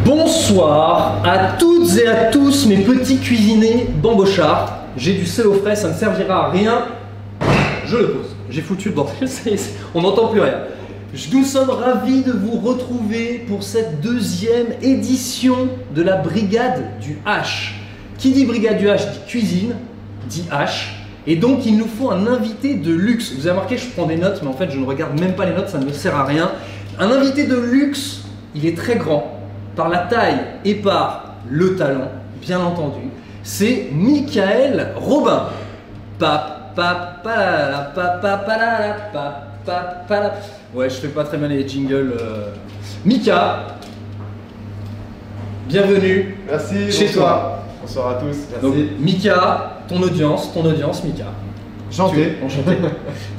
Bonsoir à toutes et à tous mes petits cuisinés bambochards. J'ai du sel au frais, ça ne servira à rien. Je le pose. J'ai foutu le bordel, on n'entend plus rien. Nous sommes ravis de vous retrouver pour cette deuxième édition de la Brigade du H. Qui dit Brigade du H dit cuisine, dit H. Et donc il nous faut un invité de luxe. Vous avez remarqué, je prends des notes, mais en fait je ne regarde même pas les notes, ça ne me sert à rien. Un invité de luxe, il est très grand, par la taille et par le talent, bien entendu. C'est Michael Robin. Ouais, je fais pas très bien les jingles. Mika, bienvenue. Merci. Chez toi. Bonsoir à tous. Merci. Donc, Mika, ton audience, Mika. Enchanté. Enchanté.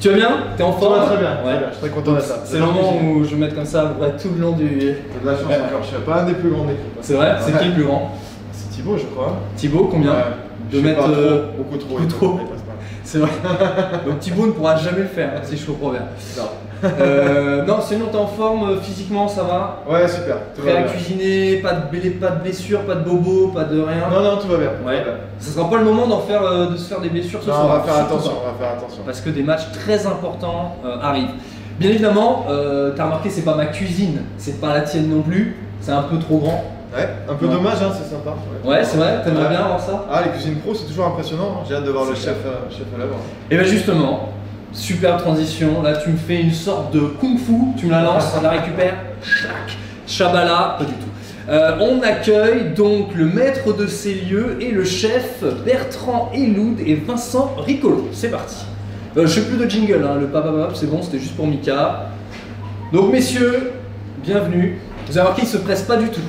Tu vas bien? T'es en forme? Très bien. Ouais. Je suis très content d'être là. C'est le moment où je vais mettre comme ça tout le long du. J'ai de la chance encore. Je suis pas un des plus grands de l'équipe. C'est vrai? C'est qui le plus grand? C'est Thibaut, je crois. Thibaut, combien? Ouais. 2 mètres. Beaucoup trop. Beaucoup trop. C'est vrai. Donc Thibaut ne pourra jamais le faire, si je comprends bien. Non, sinon t'es en forme physiquement, ça va? Ouais, super. Prêt à cuisiner, pas de blessures, pas de bobos, pas de rien? Non, tout va bien. Ouais. Ce sera pas le moment de se faire des blessures ce soir. On va faire attention. Parce que des matchs très importants arrivent. Bien évidemment, t'as remarqué, c'est pas ma cuisine, c'est pas la tienne non plus, c'est un peu trop grand. Ouais, un peu dommage, hein, c'est sympa. Ouais, c'est vrai, t'aimerais bien avoir ça? Ah, les cuisines pro, c'est toujours impressionnant. J'ai hâte de voir le chef à l'œuvre. Et bien justement, super transition, là tu me fais une sorte de kung-fu, tu me la lances, on la récupère, Shabala, pas du tout. On accueille donc le maître de ces lieux et le chef Bertrand Eloud et Vincent Ricolo. C'est parti. Je fais plus de jingle, hein, le papapap, c'est bon, c'était juste pour Mika. Donc messieurs, bienvenue. Vous avez remarqué, ils se pressent pas du tout.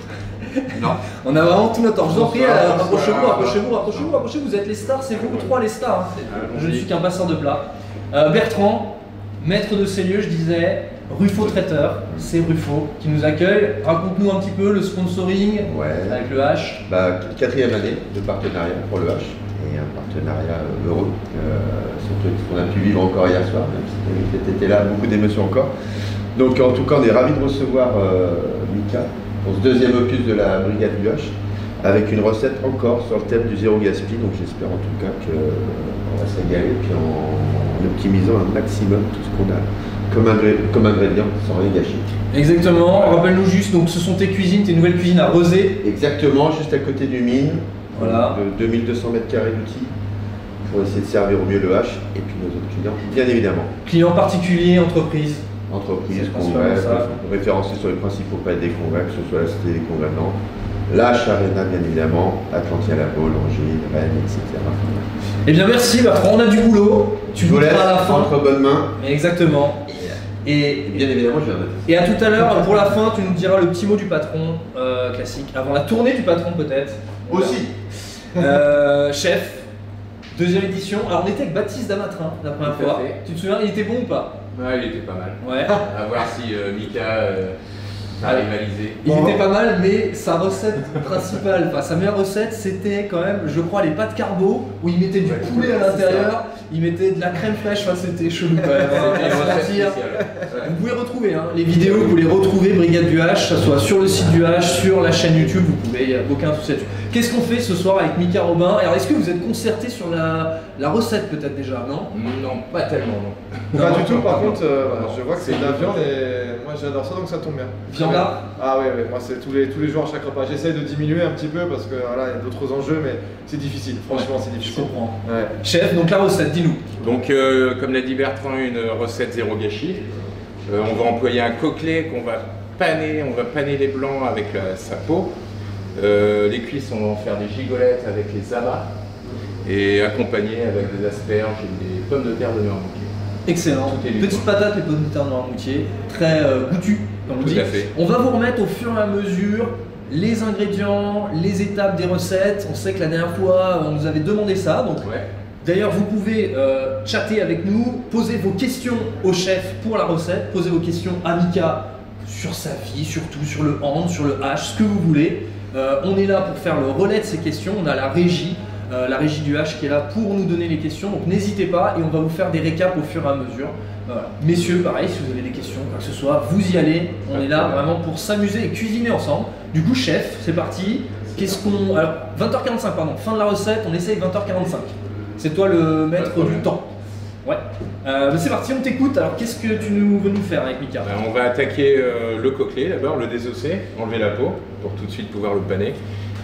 Non. On a vraiment tout notre temps. Je vous en prie, rapprochez-vous, vous êtes les stars, c'est vous trois les stars. Hein. Je ne suis qu'un passeur de plat. Bertrand, maître de ces lieux, je disais, Ruffo Traiteur, c'est Ruffo qui nous accueille. Raconte-nous un petit peu le sponsoring avec le H. Bah, 4e année de partenariat pour le H et un partenariat heureux. C'est qu'on a pu vivre encore hier soir, même si tu étais là, beaucoup d'émotions encore. Donc en tout cas, on est ravis de recevoir Mika pour ce deuxième opus de la Brigade du H, avec une recette encore sur le thème du zéro gaspille. Donc j'espère en tout cas qu'on va se régaler, puis en optimisant un maximum tout ce qu'on a comme ingrédient sans rien gâcher. Exactement, rappelle-nous juste, donc ce sont tes cuisines, tes nouvelles cuisines à Rezé. Exactement, juste à côté du mine, voilà. De 2200 m² d'outils, pour essayer de servir au mieux le H et puis nos autres clients, bien évidemment. Clients particuliers, entreprises. Entreprises, congrès, référencés sur les principaux palais des congrès, que ce soit la Cité des Congrès de Nantes, l'H Arena bien évidemment, Atlantia Labo, Longines, Rennes, etc. Eh bien merci Bertrand, on a du boulot. Tu vous laisses à la fin. Entre bonnes mains. Exactement. Et bien évidemment, je viendrai. Et à tout à l'heure, pour la fin, tu nous diras le petit mot du patron, classique. Avant la tournée du patron peut-être. Aussi. Chef, deuxième édition. Alors on était avec Baptiste Damatrin la première fois. Tu te souviens, il était bon ou pas? Ouais, il était pas mal. Ouais. À voir si Mika a rivalisé. Il était pas mal, mais sa recette principale, enfin sa meilleure recette, c'était quand même, je crois, les pâtes carbo, où il mettait du poulet à l'intérieur, il mettait de la crème fraîche, enfin c'était chelou quand même. Vous pouvez retrouver les vidéos, vous les retrouvez, Brigade du H, que ce soit sur le site du H, sur la chaîne YouTube, vous pouvez, il n'y a aucun souci là-dessus. Qu'est-ce qu'on fait ce soir avec Mika Robin? Alors est-ce que vous êtes concerté sur la recette peut-être déjà, non? Non, pas tellement, non. Pas du tout, par contre, je vois que c'est de la viande et moi j'adore ça donc ça tombe bien. Viandard? Ah oui, moi c'est tous les jours à chaque repas. J'essaye de diminuer un petit peu parce que voilà, il y a d'autres enjeux, mais c'est difficile, franchement c'est difficile. Je comprends. Ouais. Chef, donc la recette, dis-nous. Donc, comme l'a dit Bertrand, une recette zéro gâchis. On va employer un coquelet qu'on va paner les blancs avec sa peau. Les cuisses, on va en faire des gigolettes avec les abats et accompagner avec des asperges et des pommes de terre de Noirmoutier. Excellent. Petite patate et pommes de terre de Noirmoutier, très goûtu, comme on dit. Tout à fait. On va vous remettre au fur et à mesure les ingrédients, les étapes des recettes. On sait que la dernière fois, on nous avait demandé ça. Donc, d'ailleurs, vous pouvez chatter avec nous, poser vos questions au chef pour la recette, poser vos questions à Mika sur sa vie, surtout sur le hand, sur le H, ce que vous voulez. On est là pour faire le relais de ces questions. On a la régie la régie du H qui est là pour nous donner les questions. Donc n'hésitez pas et on va vous faire des récaps au fur et à mesure. Voilà. Messieurs, pareil, si vous avez des questions, quoi que ce soit, vous y allez. On est là vraiment pour s'amuser et cuisiner ensemble. Du coup, chef, c'est parti. Qu'est-ce qu'on. Alors, 20h45, pardon, fin de la recette, on essaye 20h45. C'est toi le maître du temps. Ouais. C'est parti, on t'écoute. Alors, qu'est-ce que tu veux nous faire avec Mika? On va attaquer le coquelet d'abord, le désosser, enlever la peau pour tout de suite pouvoir le paner.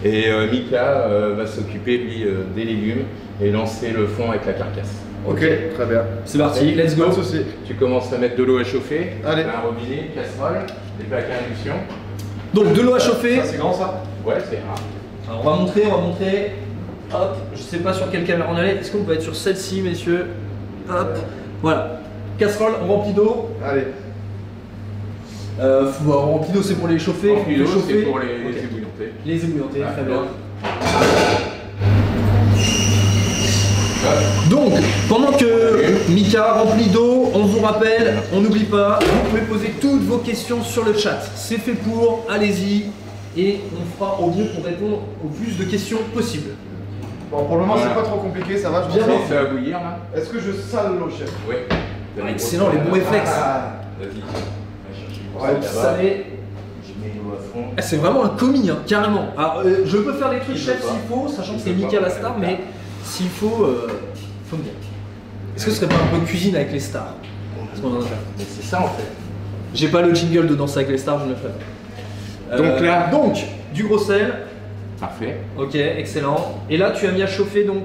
Et Mika va s'occuper, lui, des légumes et lancer le fond avec la carcasse. Ok, très bien. C'est parti, let's go. Pas de souci. Tu commences à mettre de l'eau à chauffer, Allez. un robinet, une casserole, des plaques à induction. Donc, de l'eau à chauffer. Ça, c'est grand ça? Ouais, c'est rare. Alors, on va montrer. Hop, je sais pas sur quelle caméra on allait. Est-ce qu'on peut être sur celle-ci, messieurs? Hop, voilà. Casserole, on remplit d'eau. Allez. Rempli d'eau, c'est pour les chauffer. Rempli d'eau, c'est pour Ok. les ébouillanter. Les ébouillanter, Ah, très bien. bien. Donc, pendant que Mika remplit d'eau, on vous rappelle, on n'oublie pas, vous pouvez poser toutes vos questions sur le chat. C'est fait pour, allez-y, et on fera au mieux pour répondre au plus de questions possibles. Bon, pour le moment, Voilà. c'est pas trop compliqué, ça va, je Bien m'en fait. sors. Ça va bouillir là? Est-ce que je sale l'eau, chef? Oui. Ah, excellent, les bons réflexes. Ah. Vas-y. Va chercher une Ouais, brosse Vous là-bas. savez, Je mets l'eau à fond. ah, c'est vraiment un commis, hein, carrément. Alors, je peux faire des trucs chef peux pas. s'il faut, sachant que Tu c'est peux Mika pas, la ouais. star, mais s'il faut me dire. Est-ce que ce serait pas un peu de cuisine avec les stars? Parce qu'on en a fait. Mais c'est ça en fait. J'ai pas le jingle de Danser avec les stars, je ne le ferai pas. Donc là- donc, du gros sel, Parfait. ok, excellent. Et là, tu as mis à chauffer donc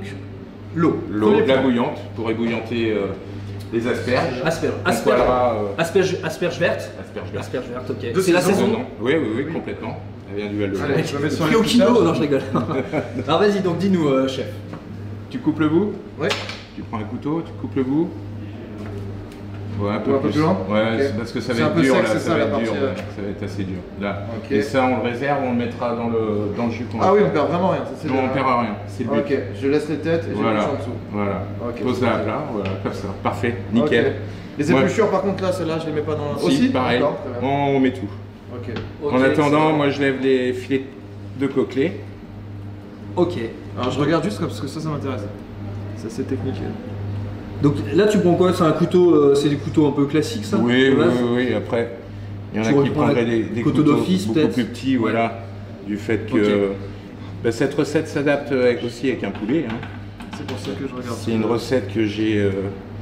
l'eau. L'eau Premier de la point. bouillante pour ébouillanter les asperges. Asperge, On asperge, poêlera, asperge verte. asperges vertes. Asperge verte, ok. De C'est la saison, saison. Non. Oui, oui, oui, complètement. Elle vient du Val de Allez, je me mets sur Pris les au kilo, couchages. non, je rigole. Alors vas-y, donc dis-nous, chef. Tu coupes le bout. Ouais. Tu prends un couteau, tu coupes le bout. Ouais, un peu, Ou un peu plus loin. Ouais, Ok. c'est parce que ça C'est va un être peu dur sec, là, c'est ça ça, va la être dur, partie, ouais. Ça va être assez dur. Là. Ok. Et ça, on le réserve, on le mettra dans le jus qu'on va Ah oui, faire. on perd vraiment rien, ça c'est Non, bien. on perd rien, c'est le but. Ok, je laisse les têtes et je Voilà, les en dessous. voilà. Ok, Pose-la à c'est plat, voilà, comme ça. Parfait, nickel. Ok. Les Moi- épluchures, par contre, là, celles-là, je les mets pas dans la. Si, Aussi pareil, D'accord, très bien. on met tout. Ok. Ok, En attendant, excellent. moi je lève les filets de coquelet. Ok. Alors, je regarde juste parce que ça m'intéresse. C'est assez technique. Donc là, tu prends quoi? C'est un couteau, c'est des couteaux un peu classiques, ça? Oui, de oui, base oui, après, il y en Tu a qui reprends prendraient la- des couteau couteaux d'office, beaucoup peut-être. plus petits, Ouais. voilà, du fait que Ok. cette recette s'adapte aussi avec un poulet. Hein. C'est pour ça que je regarde. C'est une recette que j'ai...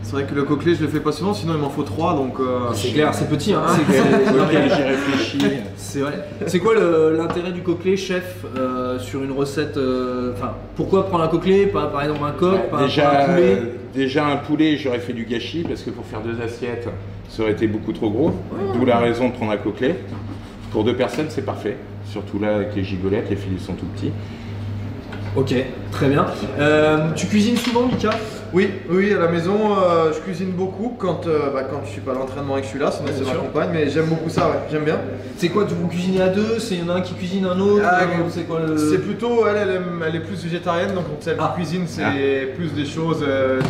C'est vrai que le coquelet, je le fais pas souvent, sinon il m'en faut 3 donc. C'est clair, c'est petit, hein. auquel j'ai réfléchi. C'est vrai. C'est quoi l'intérêt du coquelet, chef, sur une recette Enfin, pourquoi prendre un coquelet, pas par exemple un coq, pas déjà, un poulet déjà un poulet, j'aurais fait du gâchis parce que pour faire 2 assiettes, ça aurait été beaucoup trop gros. D'où la raison de prendre un coquelet. Pour 2 personnes, c'est parfait. Surtout là avec les gigolettes, les filets sont tout petits. Ok, très bien. Tu cuisines souvent, Mika? Oui, oui, à la maison, je cuisine beaucoup quand je suis pas à l'entraînement et que je suis là, sinon Ouais, c'est bien ma sûr. compagne, mais j'aime beaucoup ça, ouais, j'aime bien. C'est quoi, vous cuisinez à deux? C'est y en a un qui cuisine un autre? Ah, C'est quoi le... C'est plutôt, elle est plus végétarienne, donc celle Ah. qui cuisine, c'est Ah. plus des choses,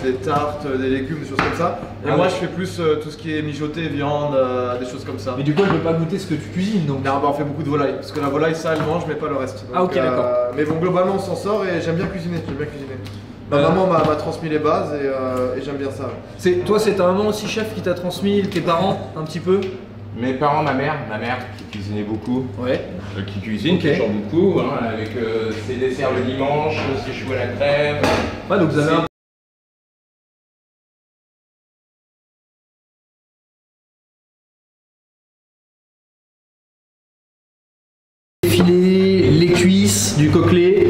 des tartes, des légumes, des choses comme ça. Et Ah moi, ouais. je fais plus tout ce qui est mijoté, viande, des choses comme ça. Mais du coup, elle peut pas goûter ce que tu cuisines, donc. Non, on fait beaucoup de volaille, parce que la volaille, ça, elle mange, mais pas le reste. Ah, ok, d'accord. Mais bon, globalement, on s'en sort et j'aime bien cuisiner, Ma Euh. maman m'a transmis les bases et j'aime bien ça. Toi, c'est ta maman aussi, chef, qui t'a transmis, tes parents, un petit peu? Mes parents, ma mère qui cuisinait beaucoup, Ouais. qui cuisine Ok. toujours beaucoup, hein, avec ses desserts le dimanche, ses choux à la crème. Ouais, donc vous avez un filet, les cuisses du coquelet,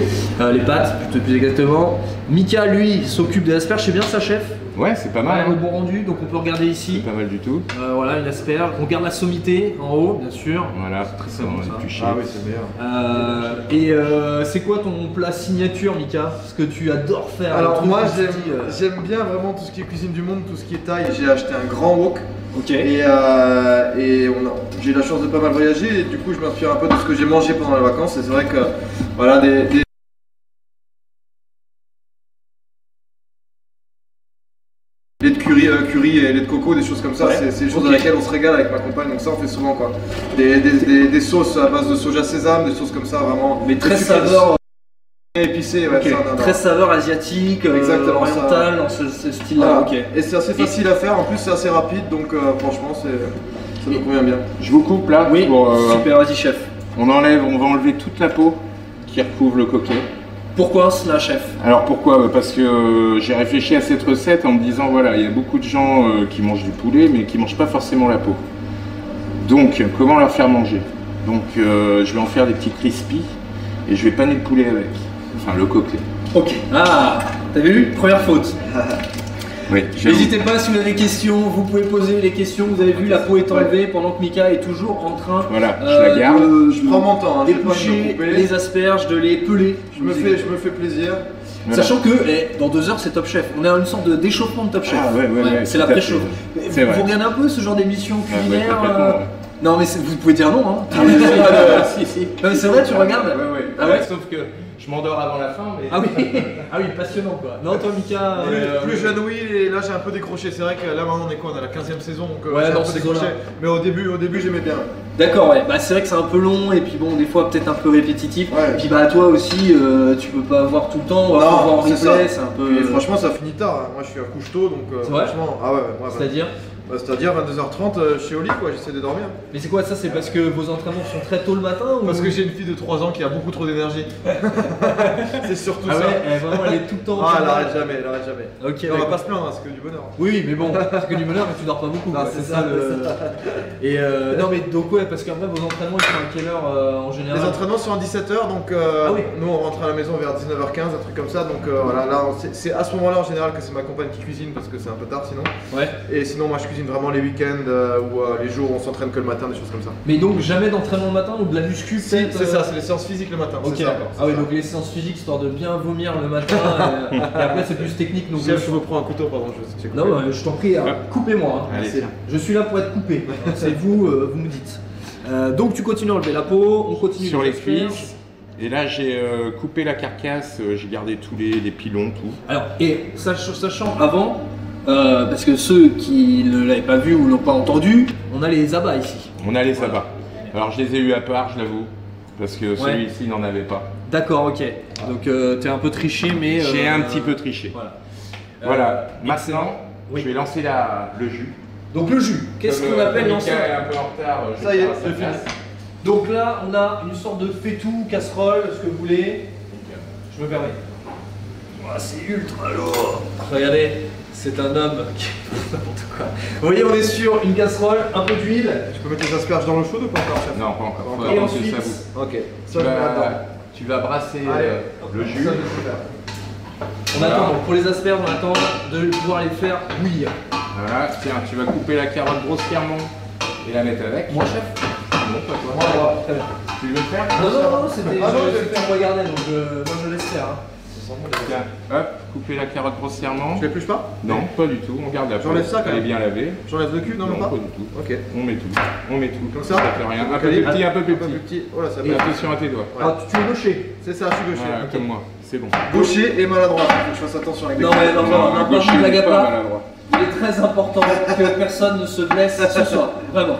les pâtes plus exactement. Mika lui s'occupe des asperges, c'est bien ça, chef? Ouais, c'est pas Voilà mal. le Hein. bon rendu, donc on peut regarder ici. C'est pas mal du tout. Voilà une asperge, on garde la sommité en haut bien sûr. Voilà, Très on bon, va ça. éplucher. Ah oui, c'est meilleur. C'est quoi ton plat signature, Mika? Ce que tu adores faire? le Alors truc moi, où tu te dis, j'aime bien vraiment tout ce qui est cuisine du monde, tout ce qui est taille. J'ai acheté un grand wok. Ok. Et j'ai eu la chance de pas mal voyager et du coup je m'inspire un peu de ce que j'ai mangé pendant les vacances et c'est vrai que voilà des lait de curry et lait de coco, des choses comme ça, Ouais. c'est des choses Ok. à laquelle on se régale avec ma compagne, donc ça on fait souvent quoi. Des sauces à base de soja sésame, des choses comme ça vraiment. Mais très sucrées. saveur Épicé, ouais, Ok. ça, non, non. Très saveur asiatique, Exactement, orientale, dans ce style-là. Voilà. Ok. Et c'est assez facile à faire, en plus c'est assez rapide, donc franchement ça me convient bien. Je vous coupe là Oui, pour. super, vas-y chef. On va enlever toute la peau qui recouvre le coquet. Pourquoi cela, chef? Alors pourquoi? Parce que j'ai réfléchi à cette recette en me disant voilà, il y a beaucoup de gens qui mangent du poulet mais qui mangent pas forcément la peau. Donc comment leur faire manger? Donc je vais en faire des petits crispy et je vais paner le poulet avec. Enfin le coquelet. Ok. Ah, t'as vu? Première faute. Oui, N'hésitez pas, si vous avez des questions, vous pouvez poser les questions. Vous avez vu, la peau est enlevée pendant que Mika est toujours en train Voilà, je la garde. Je prends mon temps, hein, j'ai pas de me d'éplucher couper. les asperges, de les peler. Je me fais plaisir. Voilà. Sachant que dans 2 heures c'est Top Chef, on est à une sorte d'échauffement de Top Chef. Ah ouais, c'est la tout à pré-chauffe. fait. C'est vrai. Vous regardez un peu ce genre d'émission Ouais, culinaire complètement, ouais. Non mais vous pouvez dire non hein. Si, si. Non mais c'est vrai, tu regardes. Ouais. Ah ouais. Sauf que je m'endors avant la fin. Mais... Ah oui, passionnant quoi. Non toi Mika. Plus jeune oui, et là j'ai un peu décroché. C'est vrai que là maintenant on est quoi? On est à la 15e saison, donc Ouais, j'ai dans un peu ces décroché. eaux-là. Mais au début j'aimais bien. D'accord, ouais. Bah c'est vrai que c'est un peu long et puis bon des fois peut-être un peu répétitif. Ouais. Et puis bah toi aussi tu peux pas voir tout le temps, on va Non, voir en c'est replay, ça. c'est un peu. Et franchement ça finit tard. Hein. Moi je suis un couche-tôt, donc C'est vrai franchement, ah ouais. C'est-à-dire. C'est-à-dire 22h30 chez Oli quoi. J'essaie de dormir. Mais c'est quoi ça? C'est parce que vos entraînements sont très tôt le matin ou... Parce que j'ai une fille de 3 ans qui a beaucoup trop d'énergie. C'est surtout Ah ça. ouais, vraiment elle est tout le temps. Ah, elle arrête jamais, elle arrête jamais. Ok. on va d'accord. pas se plaindre, hein, c'est que du bonheur. Oui, mais bon, c'est que du bonheur, mais tu dors pas beaucoup. Non, quoi, c'est ça, le. Et non, mais donc, ouais, parce qu'après, vos entraînements, ils sont à quelle heure en général? Les entraînements sont à 17h, donc oui. nous on rentre à la maison vers 19h15, un truc comme ça. Donc voilà, là c'est à ce moment-là en général que c'est ma compagne qui cuisine parce que c'est un peu tard sinon. Ouais. Et sinon, moi je cuisine vraiment les week-ends ou les jours où on s'entraîne que le matin, des choses comme ça. Mais donc, jamais d'entraînement le matin ou de la muscu C'est peut-être, ça, c'est les séances physiques le matin. Ok, c'est ça. d'accord. Ah oui, donc les séances physiques histoire de bien vomir le matin et après, c'est plus technique. Donc, Chef, je vous prends un couteau, pardon, j'ai coupé. non, je t'en prie, coupez-moi. hein. Allez, C'est- tiens. Je suis là pour être coupé. C'est vous, vous me dites. Donc, tu continues à enlever la peau, on continue Sur les asperges. cuisses. Et là, j'ai coupé la carcasse, j'ai gardé tous les pilons, tout. Alors, et sachant avant, parce que ceux qui ne l'avaient pas vu ou l'ont pas entendu, on a les abats ici. On a les abats. Alors, je les ai eu à part, je l'avoue, parce que celui-ci n'en avait pas. D'accord, ok. Donc t'es un peu triché, mais. J'ai un petit peu triché. Voilà. Voilà. excellent. Maintenant, Oui. je vais lancer le jus. Donc le jus, qu'est-ce qu'on appelle lancer? Mika est un peu en retard. je Ça vais y est, faire à sa c'est fini. place. Donc là, on a une sorte de faitout, casserole, ce que vous voulez. Je me permets. Oh, c'est ultra lourd. Regardez, c'est un homme qui n'importe quoi. Vous voyez, on est sur une casserole, un peu d'huile. Je peux mettre les asperges dans l'eau chaude ou pas encore, chef? Non, pas encore. Faut Et attendre que ensuite, ça bout. Ok, Tu ça je mets là-dedans. vas brasser Allez, le jus. Ça, je sais faire. on attend, donc pour les asperges, on attend de pouvoir les faire bouillir. Voilà, tiens, tu vas couper la carotte grossièrement et la mettre avec. Moi, chef? Non, pas toi. Moi, très bien. Tu veux le faire? Non, c'était. Ah non, je je vais le faire regarder, donc moi je laisse faire. hein. Tiens, hop, couper la carotte grossièrement. Je l'épluche pas? Non, pas du tout, on garde la peau. J'enlève ça, quand Elle est même. bien lavée. J'enlève le cul? Non, même pas? du tout. Ok. On met tout. On met tout. Comme ça? fait rien. Un peu Allez, plus petit, un peu plus Un peu plus petit. petit. Oh là, ça Et fait. attention à tes doigts. Ouais. Alors, tu es gaucher. C'est ça, je suis gaucher. Voilà, Ok. comme moi, c'est bon. Gaucher et maladroit. Faut que je fasse attention avec les Non, mais non, non, gauche, ne blague pas pas. maladroit. Il est très important que personne ne se blesse ce soir. Vraiment.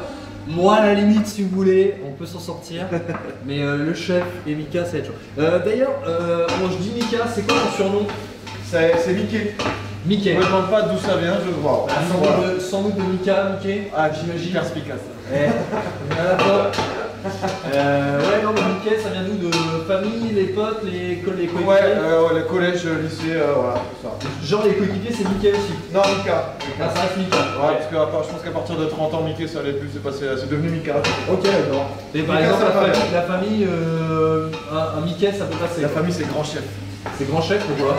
Moi, à la limite, si vous voulez, on peut s'en sortir. Mais le chef et Mika, ça va être chaud. D'ailleurs, quand je dis Mika, c'est quoi ton surnom? C'est Mickey. Mickey. Je me demande pas d'où ça vient, je le vois. Sans doute de Mika, Mickey. Ah, j'imagine. Perspicace. D'accord. Ouais, non, mais Mickey, ça vient d'où? De famille, les potes, les coéquipiers? Ouais, le collège, lycée, voilà, tout ça. Genre, les coéquipiers, c'est Mickey aussi. Non, Mika. Ah, ça reste Mika. Ouais, parce que je pense qu'à partir de 30 ans, Mickey, ça allait plus, c'est devenu Mika. Ok, d'accord. Et par Mika, exemple, ça va. la famille un Mickey, ça peut passer. La famille, c'est grand chef. C'est grand chef, pourquoi?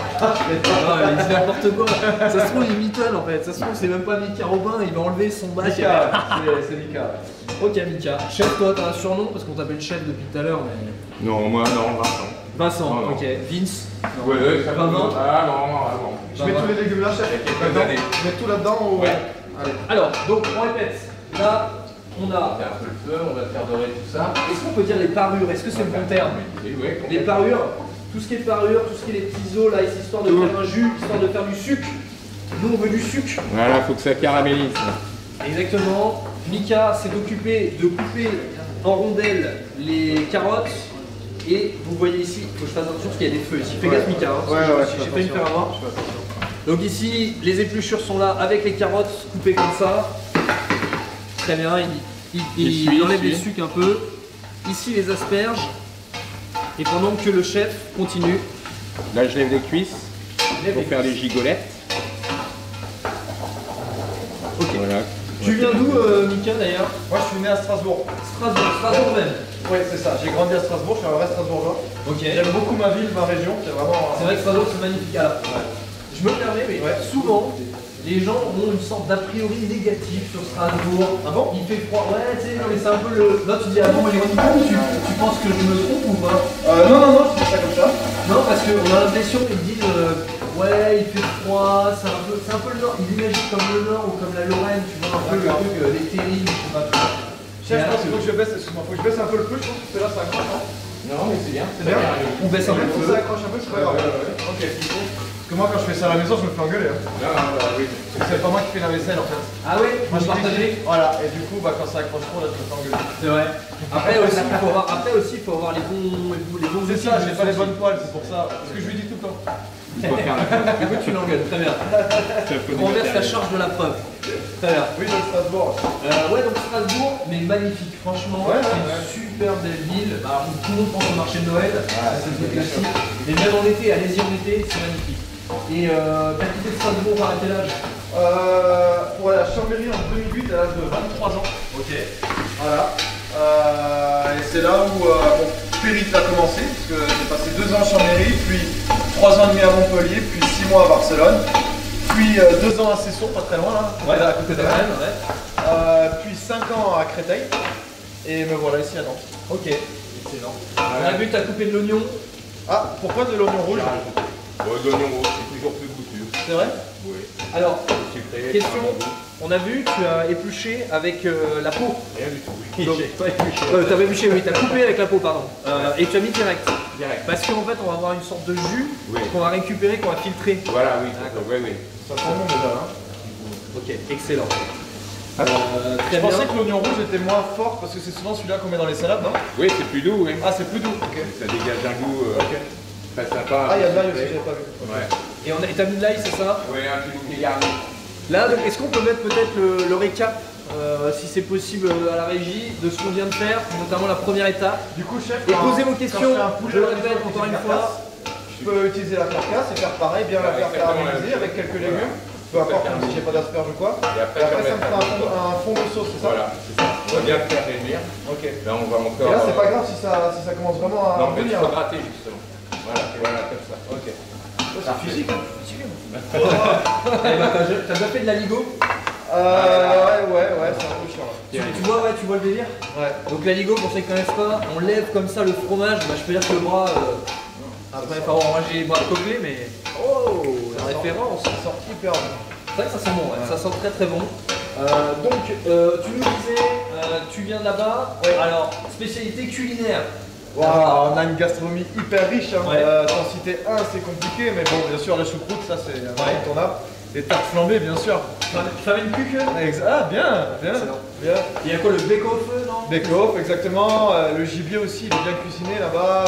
Il dit n'importe quoi. Ça se trouve, il mitonne en fait. Ça se trouve, c'est même pas Mika Robin, il va enlever son bac. Mika, c'est Mika. Ok, Mika. Chef, toi, t'as un surnom parce qu'on t'appelle chef depuis tout à l'heure, mais. Non, moi, non, Vincent. Vincent, Non, non. ok. Vince. Ouais, ça Pas vingt. Ah non. Je mets tous les légumes là, chef. quelques années. Je mets tout là-dedans ou. Ouais. Allez. Alors, donc, on répète. Là, on On a. va faire un peu le feu, on va faire dorer tout ça. Est-ce qu'on peut dire les parures? Est-ce que c'est le bon terme? Ouais, Les complètement. parures, tout ce qui est parures, tout ce qui est les petits os là, ici, histoire de faire un jus, histoire de faire du sucre. Nous, on veut du sucre. Voilà, faut que ça caramélise. Exactement. Mika s'est occupé de couper en rondelles les carottes Et vous voyez ici, il faut que je fasse attention parce qu'il y a des feux ici. Fais gaffe Mika, hein, Ouais, parce que j'ai failli me faire avoir. Donc ici, les épluchures sont là avec les carottes coupées comme ça. Très bien, il enlève les sucs un peu. Ici les asperges. Et pendant que le chef continue. Là, je lève les cuisses pour faire les gigolettes. Ok. Voilà. Tu viens d'où Mika d'ailleurs? Moi je suis né à Strasbourg. Strasbourg même. Oui, c'est ça. J'ai grandi à Strasbourg, je suis un vrai Strasbourgeois. Ok. J'aime beaucoup ma ville, ma région. C'est vraiment. C'est vrai que Strasbourg c'est magnifique. Alors, je me permets, mais souvent, les gens ont une sorte d'a priori négatif sur Strasbourg. Ah bon? Il fait froid. Ouais, tu sais, non, mais c'est un peu le. Là, tu dis, ah bon, tu penses que je me trompe ou pas? Non, je dis ça comme ça. Non, parce qu'on a l'impression qu'ils disent, ouais, il fait froid, c'est un peu le Nord. Ils imaginent comme le Nord ou comme la Lorraine, tu vois, un peu le truc, les terrils, je sais pas trop. Chef, je pense qu'il faut que je baisse, excuse-moi, faut que je baisse un peu le feu, je pense que là ça accroche. Non, mais c'est bien. C'est bien. On baisse un peu le Si feu. ça accroche un peu, c'est pas grave. Ok. Parce que moi quand je fais ça à la maison, je me fais engueuler. Hein. Non, oui. Parce que c'est pas moi qui fais la vaisselle en fait. Ah ouais, Moi je je partageais. Voilà, et du coup quand ça accroche trop, là je me fais engueuler. C'est vrai. Après aussi, il faut avoir les bons C'est outils ça, de j'ai pas les sortie. bonnes poils, c'est pour ça. Parce que je lui dis tout le temps. Il faut faire la Du coup, tu l'engueules, très bien. On renverse la charge de la preuve. Très bien. Oui, dans Strasbourg. Ouais, donc Strasbourg, mais magnifique, franchement. Ouais, c'est ouais. une super belle ville. Bah, tout le monde pense au marché de Noël, c'est le classique. Et même en été, allez-y en été, c'est magnifique. Et t'as quitté Strasbourg à quel âge? Pour la Chambéry en 2008 à l'âge de 23 ans. Ok. Voilà. Et c'est là où mon périple a commencé, parce que j'ai passé 2 ans à Chambéry, puis 3 ans et demi à Montpellier, puis 6 mois à Barcelone, puis 2 ans à Cesson, pas très loin là, Ouais, à côté de Rennes, ouais. puis 5 ans à Créteil, et me voilà ici à Nantes. Ok. Excellent. On a vu que t'as coupé de l'oignon. Ah, pourquoi de l'oignon rouge? Bon, l'oignon rouge, c'est toujours plus goûteux. C'est vrai? Oui. Alors, Sucré. question, on a vu, tu as épluché avec la peau. Rien du tout. Donc, J'ai pas épluché. t'as épluché, oui, t'as coupé avec la peau, pardon. Et tu as mis direct. Direct. Parce qu'en fait, on va avoir une sorte de jus Oui. qu'on va récupérer, qu'on va filtrer. Voilà, oui. D'accord. Oui. Ça sent bon déjà, hein. Ok, excellent. Je Très bien. pensais que l'oignon rouge était moins fort, parce que c'est souvent celui-là qu'on met dans les salades, non? Oui, c'est plus doux, oui. Ah, c'est plus doux, ok. Ça dégage un goût très sympa. Ah, il y a de l'ail aussi, j'avais pas vu. Ouais. Et t'as mis de l'ail, c'est ça? Oui, un petit bouquet garni. Là, donc, est-ce qu'on peut mettre peut-être le récap, si c'est possible à la régie, de ce qu'on vient de faire, notamment la première étape? Du coup, chef, Et quand- posez vos quand questions, fais un poulet je le à la maison répète avec encore une une fois. carcasse, je peux utiliser la carcasse et faire pareil, bien la faire Exactement la caraméliser même avec chose. quelques Voilà. légumes, peu importe même si j'ai pas d'asperges ou quoi. Et après, ça me mettre fait un fond de sauce, c'est ça? Voilà, c'est ça. On va bien le faire réunir. Ok. Et Là, on va encore. là, c'est pas grave si ça commence vraiment à Non, mais il bouillir. faut gratter justement. Voilà, comme ça. Ok. C'est physique, hein? Eh ben, t'as déjà fait de la ligo? Ouais, c'est un peu chiant. Tu vois le délire? Ouais. Donc la ligo, pour ceux qui ne connaissent pas, on lève comme ça le fromage. Bah, je peux dire que le bras, après, moi j'ai les bras coquelés, mais oh, la référence. Ça sort hyper bon. C'est vrai que ça sent bon, ouais. Ça sent très très bon. Donc, tu nous disais, tu viens de là-bas. Ouais. Alors, spécialité culinaire. Waouh, on a une gastronomie hyper riche. Hein. Ouais. T'en citer un, c'est compliqué, mais bon, bien sûr, la choucroute, ça c'est incontournable. Les tartes flambées, bien sûr. Famille Cuque. Ah, bien. Excellent. Bien. Il y a quoi, le bake-off, non? Bake-off, exactement. Le gibier aussi, il est bien cuisiné là-bas.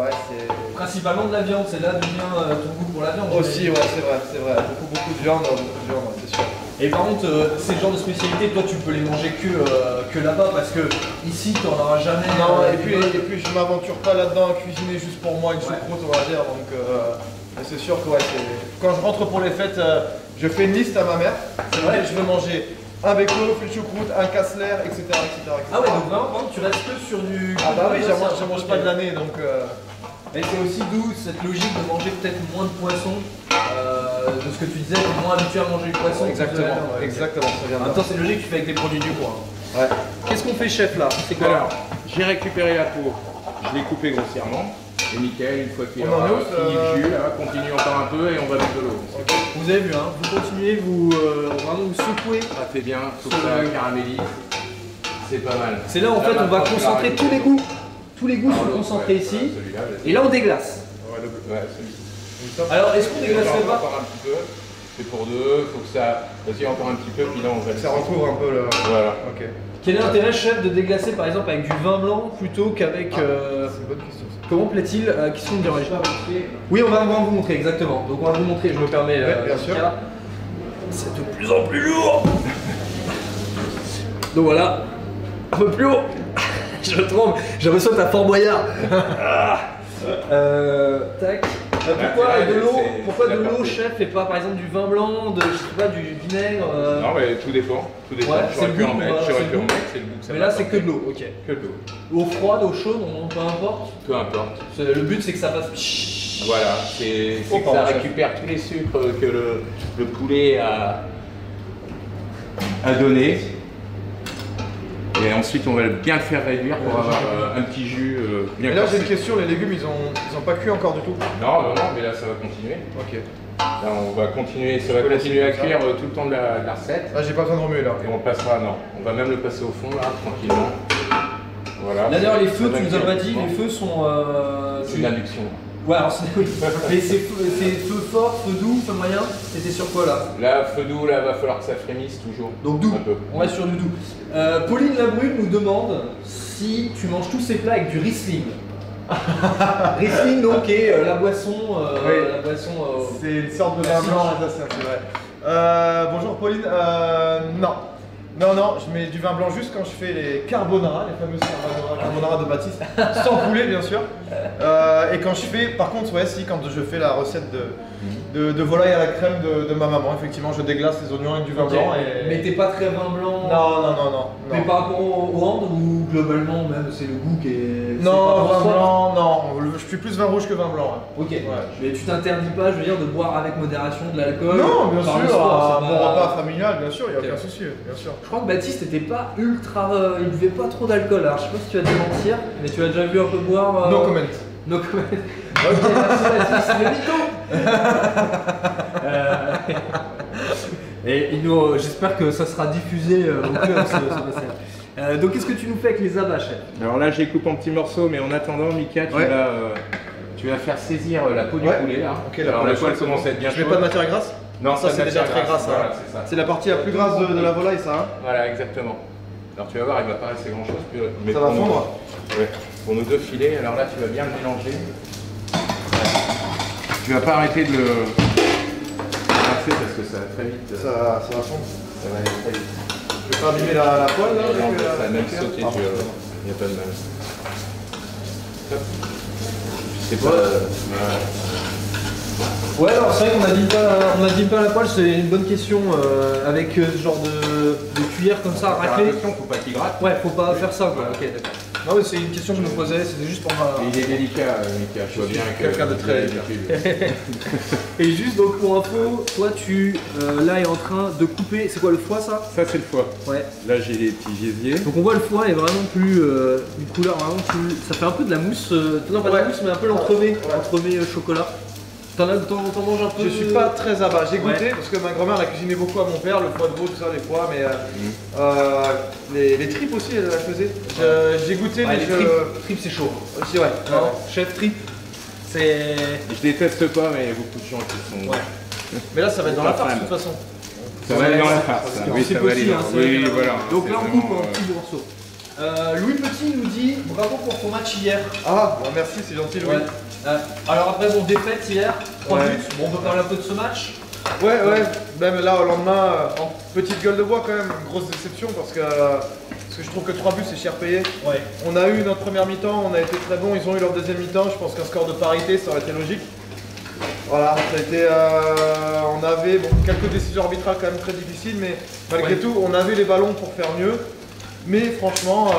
Ouais, c'est. Principalement de la viande, c'est là d'où vient ton goût pour la viande. Aussi, j'imagine. ouais, c'est vrai. Beaucoup de viande, c'est sûr. Et par contre, ces genres de spécialités, toi tu peux les manger que là-bas parce que ici tu n'en auras jamais. Non, et des puis bonnes. je m'aventure pas là-dedans à cuisiner juste pour moi une choucroute, on va dire. Donc, mais c'est sûr que ouais, quand je rentre pour les fêtes, je fais une liste à ma mère. C'est vrai, je veux manger un bake-off, une choucroute, un casselaire, etc. Ah ouais, donc vraiment, par contre, tu restes que sur du. Ah bah oui, j'en mange pas de l'année, donc. Mais c'est aussi d'où cette logique de manger peut-être moins de poisson. De ce que tu disais, t'es moins habitué à manger du poisson. Exactement, ça vient En de même là. temps, c'est logique, tu fais avec des produits du coin. Ouais. Qu'est-ce qu'on fait, chef là? C'est quoi? Alors, j'ai récupéré la peau, je l'ai coupée grossièrement. Et Mickaël, une fois qu'il On en aura est où, fini le jus, là, continue encore un peu et on va mettre de l'eau. Vous avez vu, hein, vous continuez, vous vraiment vous secouez. Ça fait bien, faut que ça caramélise. C'est pas mal. C'est là en fait on va concentrer tous les goûts. Tous les goûts sont concentrés ici. Et là on déglace. Ouais, celui-ci. Alors est-ce qu'on déglacerait pas? Encore un petit peu. C'est pour deux, faut que ça. Vas-y, encore un petit peu, puis là on va. Ça recouvre un peu le. Voilà. Ok. Quel est l'intérêt, chef, de déglacer par exemple avec du vin blanc plutôt qu'avec. C'est une bonne question. Comment plaît-il question de dirige. Oui, on va vous montrer exactement. Donc on va vous montrer, je me permets. Bien sûr. C'est de plus en plus lourd. Donc voilà, un peu plus haut. Je tremble, j'ai l'impression que t'as Fort Boyard. Tac. Pourquoi de l'eau, chef, et pas par exemple du vin blanc, je sais pas, du vinaigre Non, mais tout dépend. Tout dépend. Ouais, J'aurais pu en mettre, c'est le goût. c'est le goût que ça Mais là, c'est m'apporte. que de l'eau, ok. Que de l'eau. Eau froide, eau chaude, peu importe. Peu importe. Le but, c'est que ça fasse. Voilà, c'est Oh, que pardon, ça chef. récupère tous les sucres que le poulet a donné. Et ensuite, on va bien le faire réduire pour avoir un petit jus bien Et là, j'ai corsé. une question, les légumes, ils ont pas cuit encore du tout? Non, mais là, ça va continuer. Ok. Là, on va continuer, ça va Je peux continuer à laisser comme ça. cuire tout le temps de la recette. Là, j'ai pas besoin de remuer là. Et on passera, non, on va même le passer au fond, là, tranquillement. Voilà. Là, d'ailleurs, les feux, Ça tu va nous as pas cuire dit, doucement. les feux sont. C'est une induction. Ouais, alors c'est. Oui. Mais c'est feu fort, feu doux, feu moyen. C'était sur quoi là? Là, feu doux, là, va falloir que ça frémisse toujours. Donc doux. Un peu. On reste sur du doux. Pauline Labrune nous demande si tu manges tous ces plats avec du Riesling. Riesling, donc, est la boisson. Oui. La boisson C'est une sorte de vin blanc alsacien, c'est vrai. Bonjour Pauline, non. Non, je mets du vin blanc juste quand je fais les carbonara, les fameuses carbonara de Baptiste, sans poulet bien sûr. Et quand je fais, par contre, ouais, si, quand je fais la recette de volaille à la crème de ma maman, effectivement, je déglace les oignons avec du vin Ok. blanc. Et... Mais t'es pas très vin blanc. Non. Mais par rapport au hand ou globalement même c'est le goût qui est. c'est Non, pas vin pour soi. blanc, non. Je suis plus vin rouge que vin blanc. Ok. Ouais. Mais tu t'interdis pas, je veux dire, de boire avec modération de l'alcool. Non, bien par le sûr, sport, un c'est bon pas- repas familial, bien sûr, il n'y a Ok. aucun souci, bien sûr. Je crois que Baptiste était pas ultra. Il buvait pas trop d'alcool. Alors je sais pas si tu vas te mentir, mais tu as déjà vu un peu boire. No comment. No comment. Ok, merci Baptiste, c'est le mytho. Et j'espère que ça sera diffusé au cœur ce donc qu'est-ce que tu nous fais avec les abats, chef? Alors là, j'ai coupé en petits morceaux, mais en attendant, Mika, Ouais. tu vas faire saisir la peau du Ouais. poulet là. Ok, la Alors peau, la la poêle chaude, commence à être bien Je mets chaude. pas de matière grasse? Non, ça, pas de c'est déjà matière très grasse, Voilà, hein. c'est ça. C'est la partie la plus grasse de la volaille, ça, hein? Voilà, exactement. Alors tu vas voir, il va pas rester grand chose. Ça va fondre? Ouais. Pour nos deux filets, alors là, tu vas bien le mélanger. Tu vas pas arrêter de le passer parce que ça va très vite. Ça va fondre. Ça va aller très vite. Je vais pas abîmer la poêle, là? Non, avec, ça va la même matière. sauter, Ah, tu vas bon, voir. Il n'y a pas de mal. Hop. Je sais pas. Ouais, alors c'est vrai qu'on n'abîme pas la poêle, c'est une bonne question avec ce genre de cuillère comme ça raclée. Attention, faut pas qu'il gratte. Ouais, faut pas faire ça quoi. Ok, d'accord. Non, mais c'est une question que je me posais, c'était juste pour ma. Et il est délicat, Mika. Je vois bien que quelqu'un de très délicat. Et juste donc pour info, toi tu là est en train de couper, c'est quoi le foie ça? Ça, c'est le foie. Ouais. Là, j'ai les petits gésiers. Donc on voit le foie est vraiment plus une couleur vraiment plus. Ça fait un peu de la mousse, non pas de la Ouais. mousse mais un peu l'entremet, Ouais. l'entremet chocolat. T'en manges un peu? Je suis pas très à bas. J'ai goûté Ouais. parce que ma grand-mère l'a cuisiné beaucoup à mon père, le foie de veau, tout ça, les foies, mais les tripes aussi, elle la faisait. J'ai goûté, Ouais, mais les tripes c'est chaud. aussi, ouais. Non, chef trip, c'est. Je déteste pas, mais il y a beaucoup de gens qui sont. Ouais. Mais là, ça va être dans la Pas farce de fan. toute façon. Ça va aller dans la farce. C'est Oui, ça va aller possible, dans. hein, c'est vrai Oui, que- voilà. Donc c'est là on vraiment, coupe en petits morceaux. Louis Petit nous dit bravo pour ton match hier. Ah, bon, merci, c'est gentil, Louis. Ouais. Alors après bon défaite hier, 3 Ouais. buts. Bon on peut parler un peu de ce match. Ouais, même là au lendemain, en petite gueule de bois quand même, une grosse déception parce que je trouve que 3 buts c'est cher payé. Ouais. On a eu notre première mi-temps, on a été très bon, ils ont eu leur deuxième mi-temps, je pense qu'un score de parité ça aurait été logique. Voilà, ça a été, on avait quelques décisions arbitrales quand même très difficiles, mais malgré Ouais. tout on avait les ballons pour faire mieux. Mais franchement,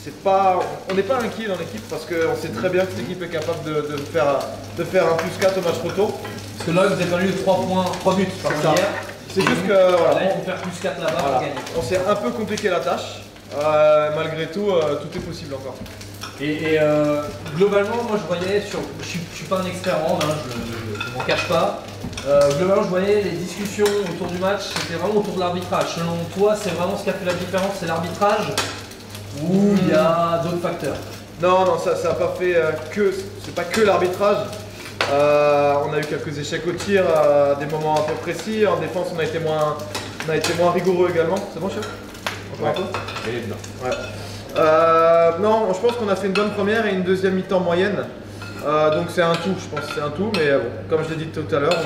c'est pas, on n'est pas inquiet dans l'équipe parce qu'on sait très bien que cette équipe est capable de faire un +4 au match retour. Parce que là vous avez perdu 3 points, 3 buts par C'est ça. hier. C'est juste que Là voilà, ils vont faire plus 4 là-bas voilà. pour gagner. On s'est un peu compliqué la tâche. Malgré tout, tout est possible encore. Et globalement, moi je voyais, je suis pas un expert en hand, hein, je m'en cache pas. Globalement, je voyais les discussions autour du match, c'était vraiment autour de l'arbitrage. Selon toi, c'est vraiment ce qui a fait la différence, c'est l'arbitrage ou il y a d'autres facteurs? Non, ça a pas fait c'est pas que l'arbitrage. On a eu quelques échecs au tir à des moments un peu précis. En défense, on a été moins rigoureux également. C'est bon, chef? Encore un peu Et dedans. Ouais. Non, je pense qu'on a fait une bonne première et une deuxième mi-temps moyenne. Donc c'est un tout, je pense que c'est un tout, mais bon, comme je l'ai dit tout à l'heure,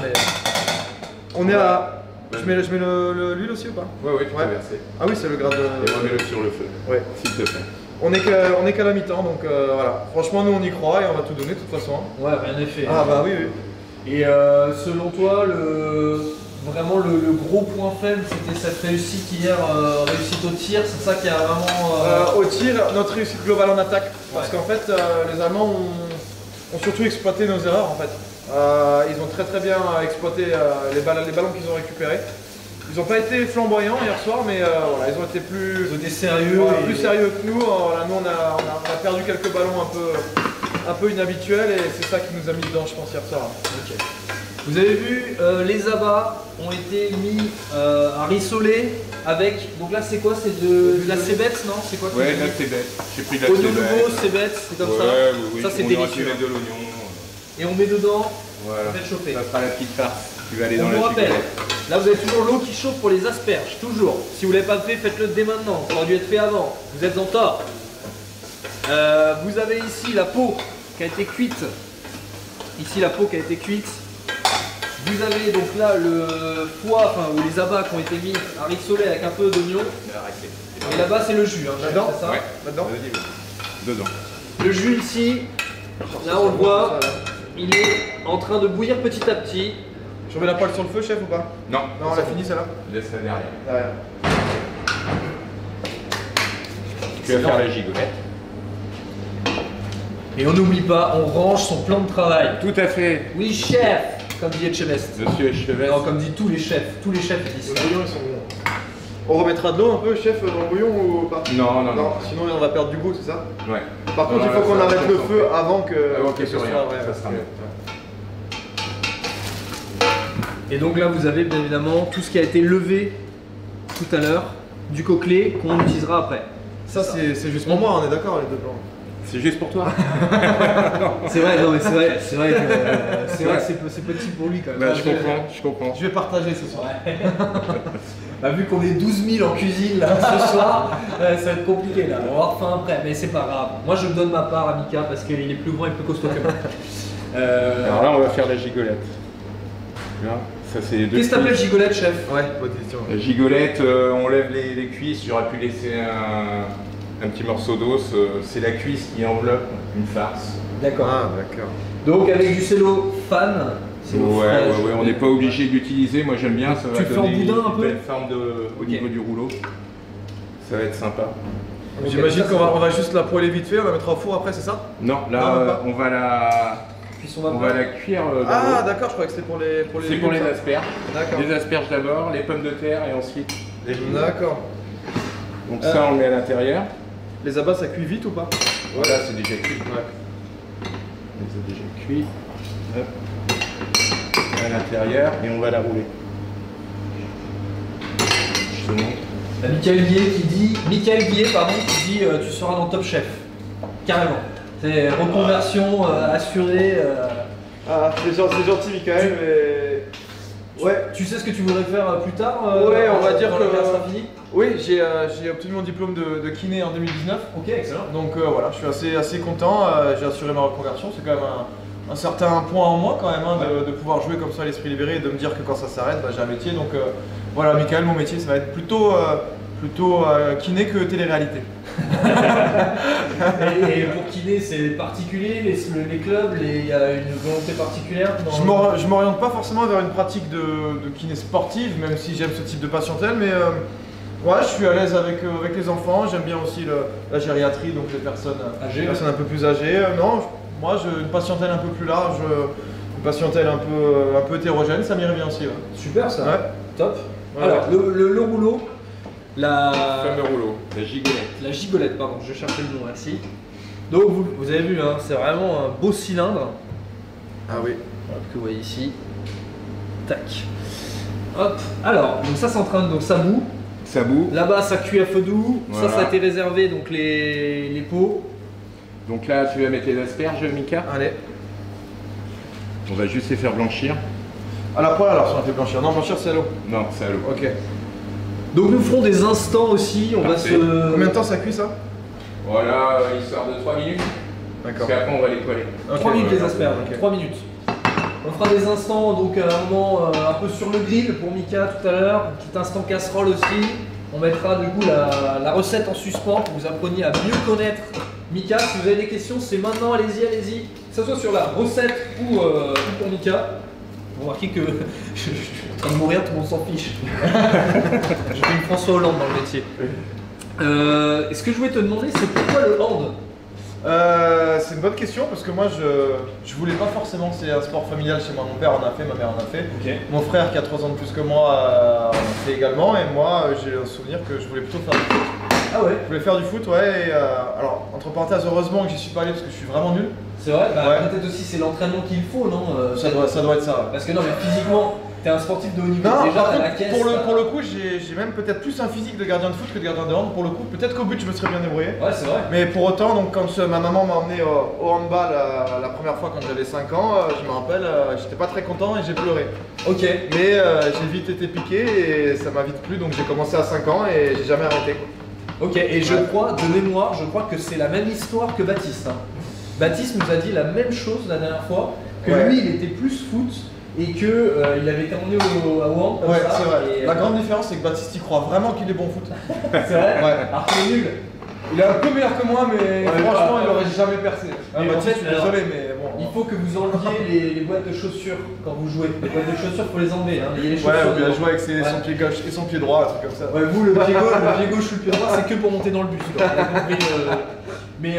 on est à... Je mets l'huile aussi ou pas? Ouais, tu peux verser. Ah oui, c'est le grade de... Et remets-le sur le feu, s'il te plaît. On est qu'à la mi-temps, donc voilà. Franchement, nous on y croit et on va tout donner de toute façon. Ouais, rien n'est fait. Ah bah oui. Et selon toi, vraiment le gros point faible, c'était cette réussite hier, réussite au tir, c'est ça qui a vraiment... Au tir, notre réussite globale en attaque. Parce qu'en fait, les Allemands ont surtout exploité nos erreurs en fait. Ils ont très bien exploité les ballons qu'ils ont récupérés. Ils n'ont pas été flamboyants hier soir, mais voilà, ils ont été plus sérieux, plus sérieux que nous. Voilà, nous on a perdu quelques ballons un peu inhabituels et c'est ça qui nous a mis dedans, je pense, hier soir. Okay. Vous avez vu, les abats ont été mis à rissoler avec. Donc là, c'est quoi? C'est de la cébette, non? C'est quoi? Ouais, de la cébette. J'ai pris de la Au cébette. nouveau, cébette, c'est comme ça. Oui, ça, c'est on aurait délicieux. pu mettre de l'oignon. Et on met dedans, Voilà. on fait chauffer. Ça sera la petite farce qui va aller On dans vous la rappelle, gigolette. là vous avez toujours l'eau qui chauffe pour les asperges, toujours. Si vous ne l'avez pas fait, faites-le dès maintenant. Ça aurait dû être fait avant. Vous êtes en tort. Vous avez ici la peau qui a été cuite. Ici la peau qui a été cuite. Vous avez donc là le foie, ou les abats qui ont été mis à rissoler avec un peu d'oignon. Et là-bas c'est le jus, hein, Là-dedans, c'est ça? Ouais. Là-dedans. Dedans. Le jus ici, là on le voit, il est en train de bouillir petit à petit. Je remets la poêle sur le feu, chef, ou pas? Non. Non, on l'a fini celle-là. Laisse-la derrière. Derrière. Tu vas faire la gigolette. Et on n'oublie pas, on range son plan de travail. Tout à fait. Oui chef, comme dit Etchebest. Monsieur Echevest. Non, comme dit tous les chefs disent ça. Les bouillons, ils sont bons. On remettra de l'eau un peu, chef, dans le bouillon ou pas? Non. Sinon on va perdre du goût, c'est ça? Ouais. Par contre, il faut qu'on arrête le feu avant que qu'il ce soit soit rien. vrai. Ça sera mieux. Et donc là vous avez bien évidemment tout ce qui a été levé tout à l'heure du coquelet qu'on utilisera après. Ça, c'est juste pour moi, on est d'accord, les deux blancs. C'est juste pour toi. C'est vrai, non mais c'est vrai que c'est petit pour lui quand même. Bah, je comprends. Je vais partager ce soir. Bah, vu qu'on est 12 000 en cuisine là ce soir, ça va être compliqué là. On va avoir faim après, mais c'est pas grave. Moi je donne ma part à Mika parce qu'il est plus grand et plus costaud que moi. Alors là, on va faire la gigolette. Là, ça c'est deux Qu'est-ce que t'appelles cuisses. gigolette, chef? Ouais, bonne question. La gigolette, on lève les cuisses. J'aurais pu laisser un petit morceau d'os. C'est la cuisse qui enveloppe une farce. D'accord. Ah, d'accord. Donc avec du cellophane. Ouais, on n'est pas obligé d'utiliser. Moi j'aime bien. Ça Tu va le fais en donner boudin un une peu belle forme au niveau du rouleau. Ça va être sympa. J'imagine qu'on va juste la poêler vite fait, on la mettra au four après, c'est ça? Non, Non, même là pas. on va la Cuisson On va la cuire dans Ah l'eau. d'accord, je croyais que c'était pour les C'est pour les légumes, ça. asperges. D'accord. Les asperges d'abord, les pommes de terre et ensuite les légumes. D'accord. Donc ça on met à l'intérieur. Les abats ça cuit vite ou pas? Voilà, c'est déjà cuit. Ouais. C'est déjà cuit. Hop. À l'intérieur et on va la rouler. Je te montre. Michael Guillet, pardon, qui dit tu seras dans Top Chef. Carrément. C'est reconversion assurée. Ah, c'est gentil Michael, mais... Ouais. Tu sais ce que tu voudrais faire plus tard Ouais, on va dire quand que- la guerre sera finie. Oui, j'ai obtenu mon diplôme de kiné en 2019. Ok, excellent. Donc voilà, je suis assez content, j'ai assuré ma reconversion, c'est quand même un certain point en moi quand même, hein, de pouvoir jouer comme ça à l'esprit libéré et de me dire que quand ça s'arrête, bah, j'ai un métier. Donc voilà, Michael, mon métier, ça va être plutôt kiné que télé-réalité. Et pour kiné, c'est les particuliers, les clubs, il y a une volonté particulière dans... Je m'oriente pas forcément vers une pratique de kiné sportive, même si j'aime ce type de patientèle, mais ouais, je suis à l'aise avec les enfants, j'aime bien aussi la gériatrie, donc les personnes Âgées, les personnes un peu plus âgées. Non, moi, une patientèle un peu plus large, une patientèle un peu hétérogène, ça m'irait bien aussi. Ouais. Super ça. Ouais. Top. Ouais. Alors, le rouleau, Le fameux rouleau, la gigolette. la gigolette, pardon, je cherchais le nom, merci. Donc vous avez vu, hein, c'est vraiment un beau cylindre. Ah oui. Hop, que vous voyez ici. Tac. Hop. Alors, donc ça c'est en train de... Donc ça bout. Ça bout. Là-bas ça cuit à feu doux. Voilà. Ça a été réservé, donc les pots. Donc là, tu vas mettre les asperges, Mika. Allez. On va juste les faire blanchir. À la poêle alors, si on fait blanchir. Non, blanchir c'est à l'eau. Non, c'est à l'eau. Ok. Donc nous ferons des instants aussi, on Parfait. va se... Combien de temps ça cuit ça? Voilà, histoire de 3 minutes. D'accord. Parce qu'après on va les poêler. 3 minutes les asperges, ok. 3 minutes. On fera des instants, donc à un moment un peu sur le grill pour Mika tout à l'heure, un petit instant casserole aussi. On mettra du coup la recette en suspens pour que vous appreniez à mieux connaître Mika. Si vous avez des questions, c'est maintenant, allez-y, allez-y. Que ce soit sur la recette ou pour Mika. Vous remarquez que je suis en train de mourir, tout le monde s'en fiche. Je fais une François Hollande dans le métier. Ce que je voulais te demander, c'est pourquoi le hand? C'est une bonne question parce que moi je voulais pas forcément, c'est un sport familial chez moi, mon père en a fait, ma mère en a fait. Ok. Mon frère qui a 3 ans de plus que moi en a fait également et moi j'ai un souvenir que je voulais plutôt faire du foot. Ah ouais? Je voulais faire du foot, ouais, et alors entre parenthèses, heureusement que j'y suis pas allé parce que je suis vraiment nul. C'est vrai? Bah, Ouais. peut-être aussi c'est l'entraînement qu'il faut, non? Ça doit être ça. Ouais. Parce que non, mais physiquement, t'es un sportif de haut niveau. Non, Déjà, par t'as la contre, caisse. pour le coup, j'ai même peut-être plus un physique de gardien de foot que de gardien de hand. Pour le coup, peut-être qu'au but, je me serais bien débrouillé. Ouais, c'est vrai. Mais pour autant, donc, quand ma maman m'a emmené au handball la première fois quand j'avais 5 ans, je me rappelle, j'étais pas très content et j'ai pleuré. Ok. Mais j'ai vite été piqué et ça m'a vite plu, donc j'ai commencé à 5 ans et j'ai jamais arrêté. Ok, et je crois, de mémoire, je crois que c'est la même histoire que Baptiste. Hein. Baptiste nous a dit la même chose la dernière fois, que Ouais. lui, il était plus foot et que il avait été emmené au hand. comme Ouais, ça, c'est vrai. et, La grande différence, c'est que Baptiste y croit vraiment qu'il est bon au foot. C'est vrai. Ouais. Alors qu'il est nul. Il est un peu meilleur que moi, mais franchement, il aurait jamais percé. Mais Baptiste, en fait, je suis alors, désolé, mais bon. Il faut que vous enleviez les boîtes de chaussures quand vous jouez. Les boîtes de chaussures, faut les enlever. Hein. Il y a les Ouais, chaussures ou bien dedans. jouer avec son Ouais. pied gauche et son pied droit, un truc comme ça. Ouais, vous, le pied gauche ou le pied droit, c'est que pour monter dans le bus. Donc, on a compris, Mais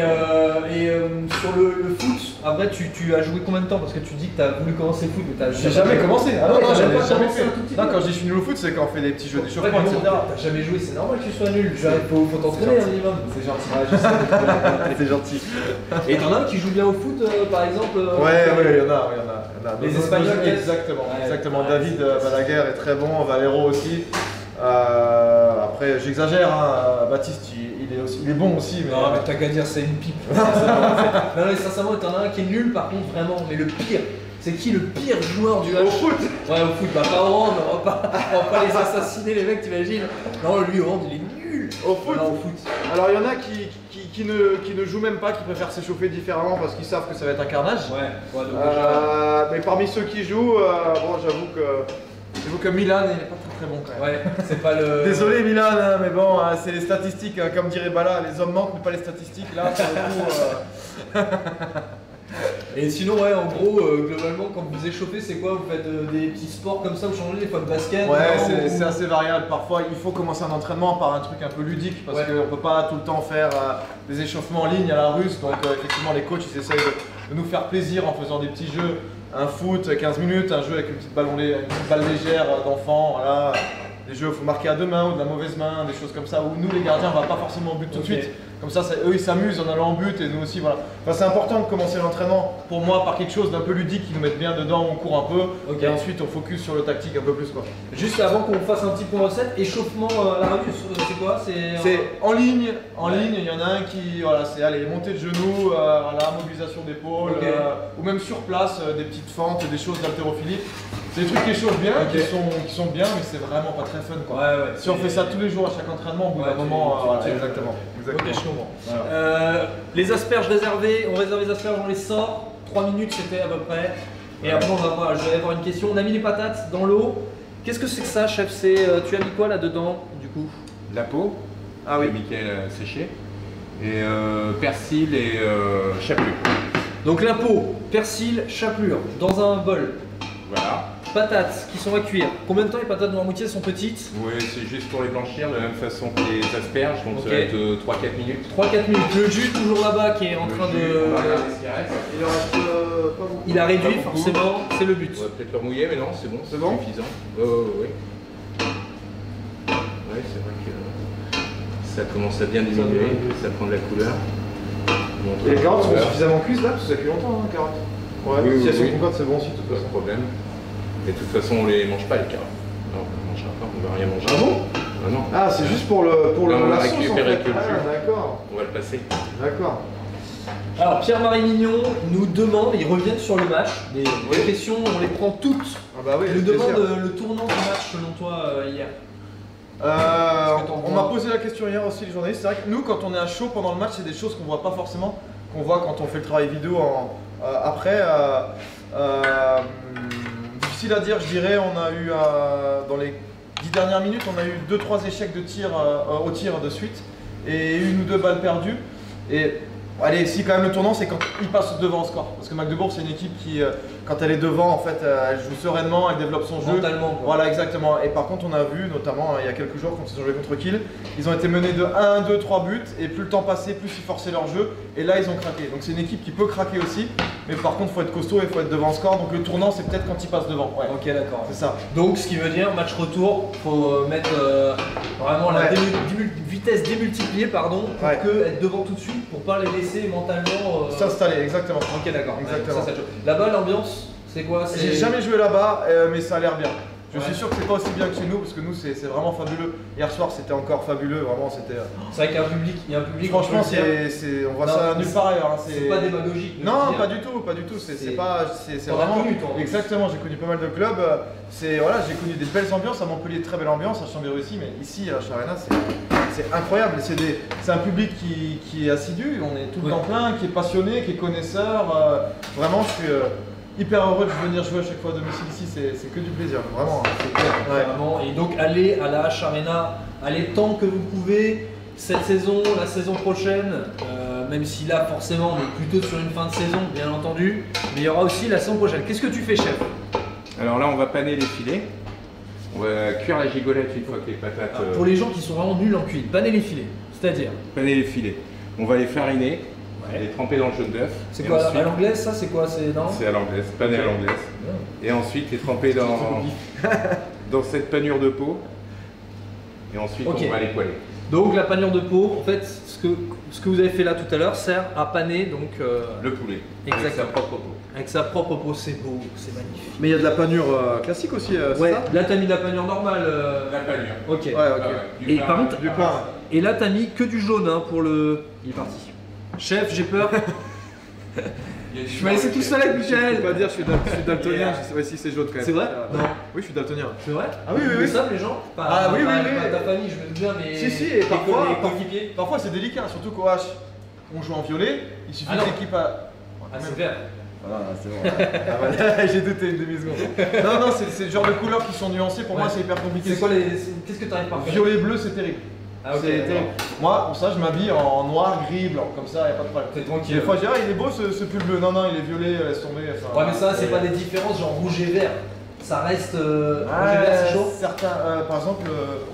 sur le foot, après, tu as joué combien de temps? Parce que tu dis que tu as voulu commencer le foot, mais tu J'ai jamais commencé. Ah non, t'as j'avais pas jamais commencé fait. un tout petit Non, peu. quand je dis je suis nul au foot, c'est quand on fait des petits jeux Ouais, d'échauffement, mais etc. bon, t'as jamais joué, c'est normal que tu sois nul. Faut t'entraîner un minimum. C'est gentil. Ouais, je sais. C'est gentil. Et t'en as un qui joue bien au foot, par exemple Ouais, il y en a. Les Espagnols, exactement. Ouais, Exactement. ouais, David c'est- Balaguer est très bon, Valero aussi. Après, j'exagère, hein. Baptiste, il est bon aussi. Mais... Non, mais t'as qu'à dire, c'est une pipe. Non, mais sincèrement, t'en as un qui est nul, par contre, vraiment. Mais le pire, c'est qui le pire joueur du match? Au foot. Ouais, au foot, bah pas au hand, on va pas les assassiner, les mecs, t'imagines? Non, lui, au hand, il est nul. Au foot. Non, au foot. Alors, il y en a qui ne jouent même pas, qui préfèrent s'échauffer différemment parce qu'ils savent que ça va être un carnage. Ouais, donc déjà. Mais parmi ceux qui jouent, bon, j'avoue que Milan, il est pas très bon quand même. Ouais, c'est pas le. Désolé Milan, hein, mais bon, c'est les statistiques, hein, comme dirait Bala, les hommes manquent mais pas les statistiques. Là, pour le coup, Et sinon, ouais, en gros, globalement, quand vous échauffez, c'est quoi? Vous faites des petits sports comme ça, vous changez des fois de basket? ouais, non, c'est ou- assez variable. Parfois, il faut commencer un entraînement par un truc un peu ludique parce Ouais. qu'on peut pas tout le temps faire des échauffements en ligne à la russe. Donc, effectivement, les coachs ils essayent de nous faire plaisir en faisant des petits jeux. Un foot, 15 minutes, un jeu avec une petite balle légère d'enfant, voilà. Des jeux où il faut marquer à 2 mains ou de la mauvaise main, des choses comme ça, où nous les gardiens on va pas forcément au but tout de Ok. suite. Comme ça, eux ils s'amusent en allant en but et nous aussi, voilà. Enfin, c'est important de commencer l'entraînement pour moi par quelque chose d'un peu ludique qui nous mette bien dedans, on court un peu Ok. et ensuite on focus sur le tactique un peu plus quoi. Juste avant qu'on fasse un petit point recette, échauffement à la rue, c'est quoi? C'est en ligne, Ouais. il y en a un qui, voilà, c'est allez, montée de genoux, voilà, mobilisation d'épaule, Ok. ou même sur place, des petites fentes, des choses d'haltérophilie. C'est des trucs qui échauffent bien, Ok. qui sont bien, mais c'est vraiment pas très fun quoi. Ouais. Si on fait ça tous les jours à chaque entraînement, au bout d'un Ouais, moment, tu- voilà, tu- exactement. Ok, je comprends. Voilà. Les asperges réservées, on réserve les asperges, on les sort. 3 minutes c'était à peu près. Et après, je vais avoir une question. On a mis les patates dans l'eau. Qu'est-ce que c'est que ça, chef? Tu as mis quoi là-dedans, du coup? La peau, Ah oui. que Mickaël a séché, et persil et chapelure. Donc la peau, persil, chapelure, dans un bol. Voilà. Patates qui sont à cuire. Combien de temps les patates noirmoutier sont petites? Oui, c'est juste pour les blanchir de la même façon que les asperges, donc Ok. ça va être 3-4 minutes. 3-4 minutes. Le jus toujours là-bas qui est en train Le jus, on va de... regarder ce qu'il reste. Il en reste pas beaucoup. Il a réduit Pas beaucoup. forcément, c'est le but. On va peut-être le remouiller, mais non, c'est bon, C'est bon suffisant. Oui. Oui, c'est vrai que ça commence à bien diminuer, ça prend de la couleur. Et les carottes sont suffisamment cuises là, parce que ça cuit longtemps, hein, carottes. Ouais, Oui, si elles sont oui. cocottes, c'est bon aussi, de toute Pas de façon. problème. Et de toute façon, on les mange pas les carottes. Non, on ne mangera pas, on va rien manger. Ah bon? Ah non, Ah, c'est juste pour le Là, on la va sauce en récupérer fait. que le Ah, jus. d'accord, on va le passer. d'accord. Alors Pierre-Marie Mignon nous demande, il revient sur le match, les Oui. questions on les prend toutes. Ah bah oui, Il nous avec plaisir. demande le tournant du match selon toi hier. On m'a posé la question hier aussi les journalistes. C'est vrai que nous quand on est à chaud pendant le match, c'est des choses qu'on voit pas forcément, qu'on voit quand on fait le travail vidéo après. Difficile à dire, je dirais. On a eu dans les 10 dernières minutes, on a eu 2-3 échecs de tir au tir de suite et 1 ou 2 balles perdues. Et allez, si quand même le tournant, c'est quand ils passent devant au score. Parce que Magdebourg, c'est une équipe qui, quand elle est devant, en fait, elle joue sereinement, elle développe son jeu. Mentalement, quoi. Voilà, exactement. Et par contre, on a vu, notamment il y a quelques jours, quand ils ont joué contre Kiel, ils ont été menés de 1, 2, 3 buts. Et plus le temps passait, plus ils forçaient leur jeu. Et là, ils ont craqué. Donc c'est une équipe qui peut craquer aussi. Mais par contre, il faut être costaud et il faut être devant le score. Donc le tournant, c'est peut-être quand ils passent devant. Ouais. Ok, d'accord. C'est ça. Donc, ce qui veut dire match retour, faut mettre vraiment la vitesse démultipliée, pardon, pour être devant tout de suite, pour pas les laisser mentalement s'installer, exactement. Ok, d'accord. Exactement. Ouais, là-bas, l'ambiance, c'est quoi? J'ai jamais joué là-bas, mais ça a l'air bien. Je suis sûr que c'est pas aussi bien que chez nous, parce que nous, c'est vraiment fabuleux. Hier soir, c'était encore fabuleux, vraiment, c'était. C'est vrai qu'il y a un public. Franchement, on voit ça nulle part ailleurs. C'est pas démagogique. Non, pas du tout, pas du tout. C'est vraiment. Connu, toi, exactement, j'ai connu pas mal de clubs. Voilà, j'ai connu des belles ambiances. À Montpellier, très belle ambiance, à Chambéry aussi, mais ici, à Charena, c'est incroyable. C'est un public qui est assidu, on est tout le temps plein, qui est passionné, qui est connaisseur. Vraiment, je suis hyper heureux de venir jouer à chaque fois à domicile ici, c'est que du plaisir, vraiment. Vraiment. Et donc allez à la H Arena, allez tant que vous pouvez, cette saison, la saison prochaine, même si là forcément on est plutôt sur une fin de saison, bien entendu, mais il y aura aussi la saison prochaine. Qu'est-ce que tu fais, chef? Alors là on va paner les filets, on va cuire la gigolette une fois que les patates… Alors, pour les gens qui sont vraiment nuls en cuisine, paner les filets, c'est-à-dire? Paner les filets, on va les fariner. Les tremper dans le jaune d'œuf. C'est quoi ensuite, à l'anglaise ça? C'est quoi? C'est à l'anglaise, pané à l'anglaise. Et ensuite les tremper dans cette panure de peau. Et ensuite on va les poêler. Donc la panure de peau, en fait, ce que vous avez fait là tout à l'heure sert à paner donc le poulet. Exactement. Avec sa propre peau. Avec sa propre peau, c'est beau, c'est magnifique. Mais il y a de la panure classique aussi, c'est ça? Là t'as mis de la panure normale. La panure. Ok. Ouais, ok. Et par contre, du pain. Et là t'as mis que du jaune hein, pour le. Il est parti. Chef, j'ai peur. Je m'ai laissé tout seul avec Michel. Je peux pas dire, je suis daltonien. Ouais, si c'est jaune quand même. C'est vrai? Non. Oui, je suis daltonien. C'est vrai? Ah oui, oui, Ils oui. savent les gens? Ah oui, oui, oui. Ta famille, je me doute bien, mais. Si, et les parfois c'est délicat, surtout qu'au H, on joue en violet. Il suffit que l'équipe a. Ah, c'est vert. Ah, c'est bon. J'ai douté une demi-seconde. Non, c'est le genre de couleurs qui sont nuancées. Pour moi, c'est hyper compliqué. C'est quoi les. Qu'est-ce que t'arrives pas à faire? Violet, bleu, c'est terrible. Ah, ok. C'est terrible. Moi, pour ça, je m'habille en noir, gris, blanc. Comme ça, il n'y a pas de problème. T'es tranquille. Des fois, je dis, ah, il est beau ce pull bleu. Non, il est violet, laisse tomber. Ouais, mais ça, c'est pas des différences genre rouge et vert. Ça reste. Rouge et vert, c'est chaud. Certains, par exemple,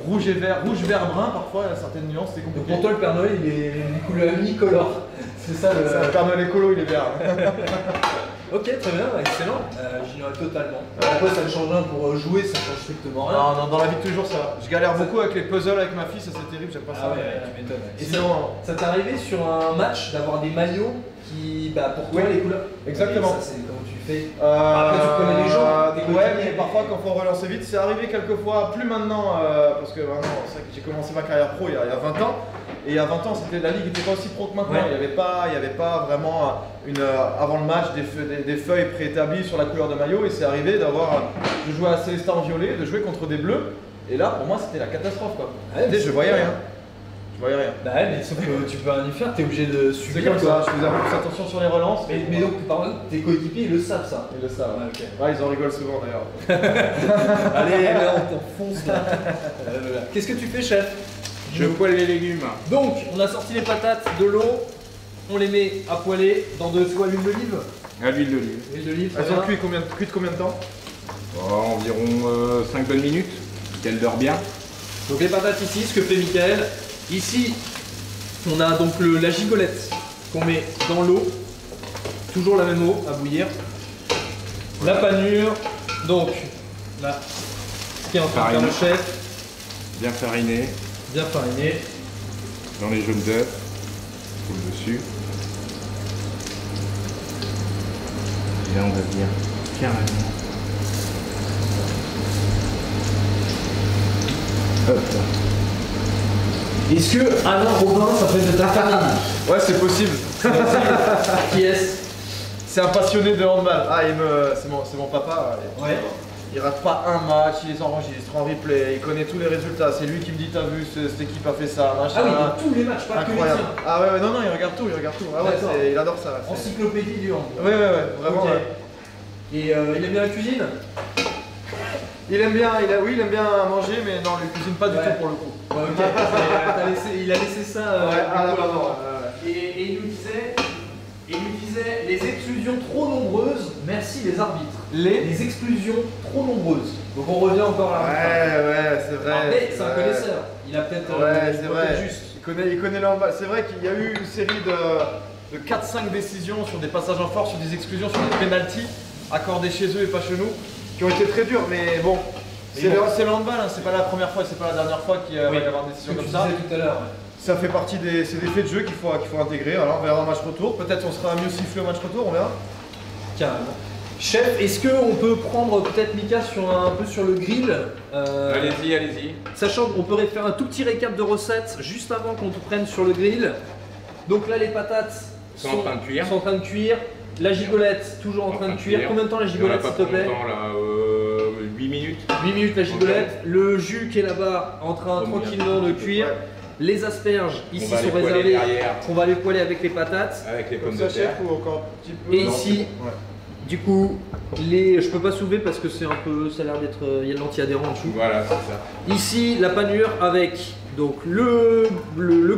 rouge et vert, rouge, vert, brun, parfois, il y a certaines nuances, c'est compliqué. Donc pour toi, le Père Noël, il est couleur unicolore. C'est ça le. C'est un Père Noël écolo, il est vert. Ok, très bien, excellent. J'ignorais totalement. Après, ça le change un pour jouer, ça change strictement rien. Non, dans la vie de tous les jours, ça va. Je galère beaucoup avec les puzzles avec ma fille, ça c'est terrible, j'aime pas ça. Ah ouais, tu m'étonnes. Et sinon, ça t'est arrivé sur un match d'avoir des maillots qui, pour toi, les couleurs. Exactement. Ça, c'est comment tu fais. Après, tu connais les gens. Ouais, mais parfois, quand faut relancer vite, c'est arrivé quelques fois, plus maintenant, parce que maintenant, c'est vrai que j'ai commencé ma carrière pro il y a 20 ans. Et il y a 20 ans, la ligue n'était pas aussi pro que maintenant. Il n'y avait pas vraiment avant le match des feuilles préétablies sur la couleur de maillot. Et c'est arrivé de jouer à Célestin en violet, de jouer contre des bleus. Et là, pour moi, c'était la catastrophe, quoi. Je voyais rien. Bah ouais, mais sauf que tu peux rien y faire, t'es obligé de subir. C'est comme ça, je faisais un peu plus attention sur les relances. Mais donc, par exemple, tes coéquipiers, ils le savent ça. Ils le savent. Ouais, ils en rigolent souvent d'ailleurs. Allez, là, on t'enfonce là. Qu'est-ce que tu fais, chef? Je poêle les légumes. Donc, on a sorti les patates de l'eau, on les met à poêler dans de quoi, l'huile d'olive? À l'huile d'olive. L'huile d'olive. Elles ont cuit combien de temps? Environ 5 bonnes minutes, qu'elles dorment bien. Donc les patates ici, ce que fait Michael. Ici, on a donc la gigolette qu'on met dans l'eau. Toujours la même eau à bouillir. La panure. Donc, là, ce qui est en train de faire le chef. Bien fariné. Bien fariné. Dans les jaunes d'œufs. Au dessus. Et là, on va venir carrément. Hop. Est-ce que Alain Robin, ça fait de ta famille? Ouais, c'est possible. Qui est-ce? C'est un passionné de handball. Ah, c'est mon papa. Ouais. Il rate pas un match, il les enregistre en replay, il connaît tous les résultats. C'est lui qui me dit t'as vu, cette équipe a fait ça, machin. Ah oui, donc tous les matchs, pas que les Incroyable. tiens. Ah ouais, non, il regarde tout, il regarde tout. Ah ouais, D'accord. il adore ça. Encyclopédie du hand. Ouais, vraiment. Ok. Ouais. Et il aime bien la cuisine? Il aime bien, oui, il aime bien manger, mais non, il cuisine pas du Ouais. tout pour le coup. Ouais, ok. Il a laissé ça. Ah, du coup, non. Et il nous disait les exclusions trop nombreuses, merci les arbitres. Les exclusions trop nombreuses. Donc on revient encore à l'arbitre. Ouais, c'est vrai. Mais c'est un connaisseur. Il a peut-être. Ouais, il c'est peut vrai. être juste. Il connaît le handball. C'est vrai qu'il y a eu une série de 4-5 décisions sur des passages en force, sur des exclusions, sur des pénaltys accordés chez eux et pas chez nous, qui ont été très durs. Mais bon, c'est le handball, hein, c'est pas la première fois, c'est pas la dernière fois qu'il va y avoir des décisions comme ça. Tout à l'heure. Ça fait partie des faits de jeu qu'il faut intégrer. Alors on verra un match retour. Peut-être on sera mieux sifflé au match retour, on verra. Carrément. Chef, est-ce qu'on peut prendre peut-être Mika un peu sur le grill Allez-y. Sachant qu'on pourrait faire un tout petit récap de recettes juste avant qu'on te prenne sur le grill. Donc là, les patates Sont en train de cuire. sont en train de cuire. La gigolette, toujours en train de cuire. Combien de temps la gigolette, s'il te plaît? Longtemps, là, 8 minutes. 8 minutes la gigolette. Le jus qui est là-bas en train tranquillement de cuire. Ouais. Les asperges ici On va sont les poêler réservées. derrière. On va les poêler avec les patates. Avec les pommes Comme de ça, chef, terre. ou encore un petit peu. Et Non. ici, Ouais. du coup, je peux pas soulever parce que c'est un peu, ça a l'air d'être, il y a de l'anti-adhérent en dessous. Voilà, c'est ça. Ici, la panure avec donc le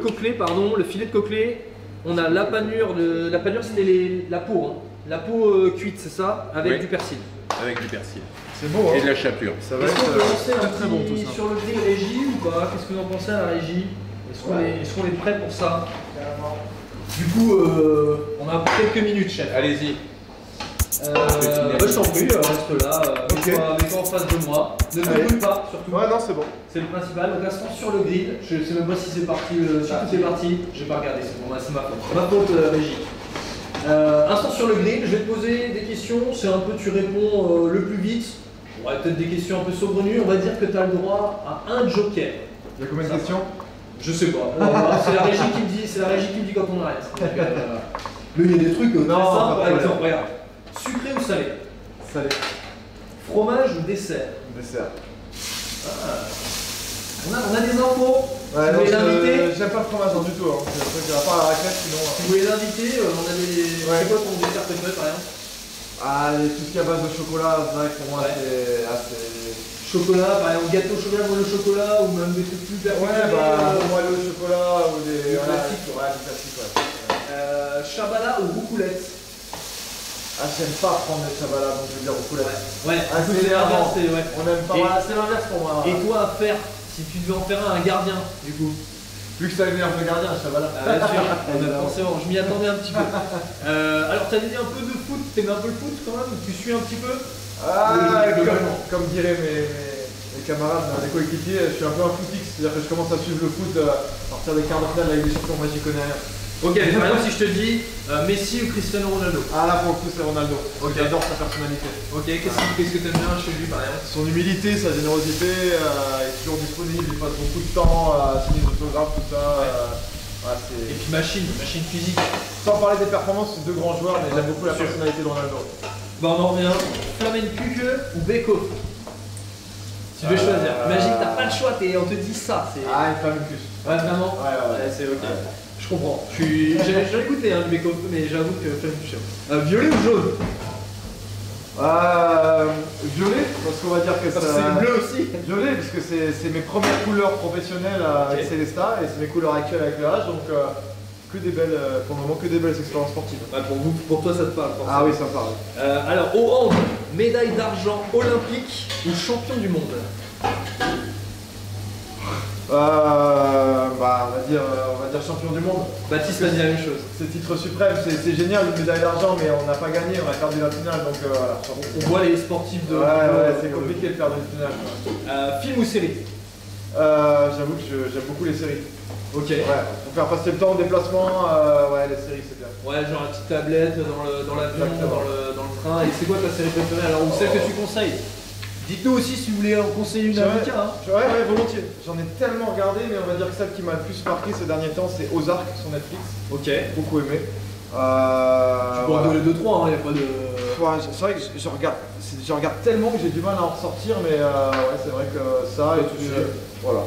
coquelet, pardon, le filet de coquelet. On a la panure, la panure c'était la peau, hein. La peau cuite, c'est ça, avec Oui. du persil. Avec du persil. C'est beau, Et hein. de la chapelure. Ça va Est-ce qu'on peut lancer un très bon tout petit ça. sur le grill régie ou pas? Qu'est-ce que vous en pensez à la régie? Est-ce qu'on est prêt pour ça? Du coup, on a quelques minutes, chef. Allez-y. Je t'en prie, reste là, Ok. mets-toi en face de moi. Ne te Allez. brûle pas, surtout. Ouais, non, c'est bon. C'est le principal. Donc l'instant sur le grill, je sais même pas si c'est parti, si tout est parti. J'ai pas regardé, c'est bon, c'est ma faute. Ma faute, Régie. Instant sur le grill, je vais te poser des questions. C'est un peu, tu réponds le plus vite. Ouais, peut-être des questions un peu saugrenues. On va dire que tu as le droit à un joker. Il y a combien de Ça questions? Je sais pas. C'est la régie qui me dit. C'est la régie qui me dit quand on arrête. Donc, mais il y a des trucs très Non, simples. pas Par de exemple, regarde. Sucré ou salé? Salé. Fromage ou dessert? Dessert. On a des infos. Ouais, Si vous voulez l'inviter, j'aime pas le fromage hein, du tout. Hein. C'est un truc à part la raclette, sinon. si vous voulez l'inviter, on a des. Ouais. C'est quoi ton dessert préféré par exemple? Tout ce qui est à base de chocolat, c'est vrai que pour moi Ouais. c'est assez. Chocolat, par exemple gâteau au chocolat, moelle au chocolat, ou même des trucs plus Ouais, moelleux au chocolat ou des. Des voilà, classiques. Ouais, des classiques, ouais. Chabala ou roucoulette? J'aime pas prendre les chabalas, donc je veux dire au poulet. Ouais, c'est c'est l'inverse, l'inverse, ouais. On aime pas. Et- Voilà, c'est l'inverse pour moi. Et toi à faire, si tu devais en faire un gardien, du coup? Vu que ça énerve le gardien, un chabala. Bien sûr, forcément, je m'y attendais un petit peu. Alors t'as dit un peu de foot, t'aimes un peu le foot quand même? Tu suis un petit peu? Comme diraient mes camarades, mes coéquipiers, je suis un peu un footix, c'est-à-dire que je commence à suivre le foot à partir des quarts de finale de la Ligue des Champions, moi j'y connais rien. Ok, par exemple si je te dis Messi ou Cristiano Ronaldo? Ah là pour le coup c'est Ronaldo, j'adore sa personnalité. Ok, qu'est-ce que t'aimes bien chez lui par exemple? Son humilité, sa générosité, il est toujours disponible, il passe beaucoup de temps à signer des autographes, tout ça. Et puis machine physique. Sans parler des performances, c'est deux grands joueurs, mais j'aime beaucoup la Sûr. personnalité de Ronaldo. Bah on en revient. Flamencuke ou Beko? Tu veux choisir. Magique, t'as pas le choix, on te dit ça. Ah, une femme plus. Ouais, vraiment? Ouais. C'est ok. Je comprends. J'ai écouté le Beko, mais j'avoue que Flamencuke. Violet ou jaune? Violet, parce qu'on va dire que ça. C'est bleu aussi. Violet, parce que c'est mes premières couleurs professionnelles avec Célesta et c'est mes couleurs actuelles avec le H, donc que des belles, pour le moment, que des belles expériences sportives. Ouais, pour toi ça te parle. Ah oui, ça me parle. Alors au hand, médaille d'argent olympique ou champion du monde? On va dire champion du monde. Baptiste m'a dit la même chose. C'est titre suprême, c'est génial, une médaille d'argent, mais on n'a pas gagné, on a perdu la finale, donc voilà. On voit les sportifs de. C'est compliqué de perdre une finale. Film ou série? J'avoue que j'aime beaucoup les séries. Ok. Ouais, pour faire passer le temps en déplacement, les séries c'est bien. Ouais, genre la petite tablette dans l'avion, Exactement. dans le train. Et c'est quoi ta série préférée alors, ou celle que tu conseilles? Dites-nous aussi si vous voulez en conseiller une à Mika. Ouais, volontiers. J'en ai tellement regardé, mais on va dire que celle qui m'a le plus marqué ces derniers temps, c'est Ozark sur Netflix. Ok. Beaucoup aimé. Tu peux en donner 2-3, il n'y a pas de. c'est vrai que je regarde tellement que j'ai du mal à en ressortir, mais ouais, c'est vrai que ça et tout. Voilà.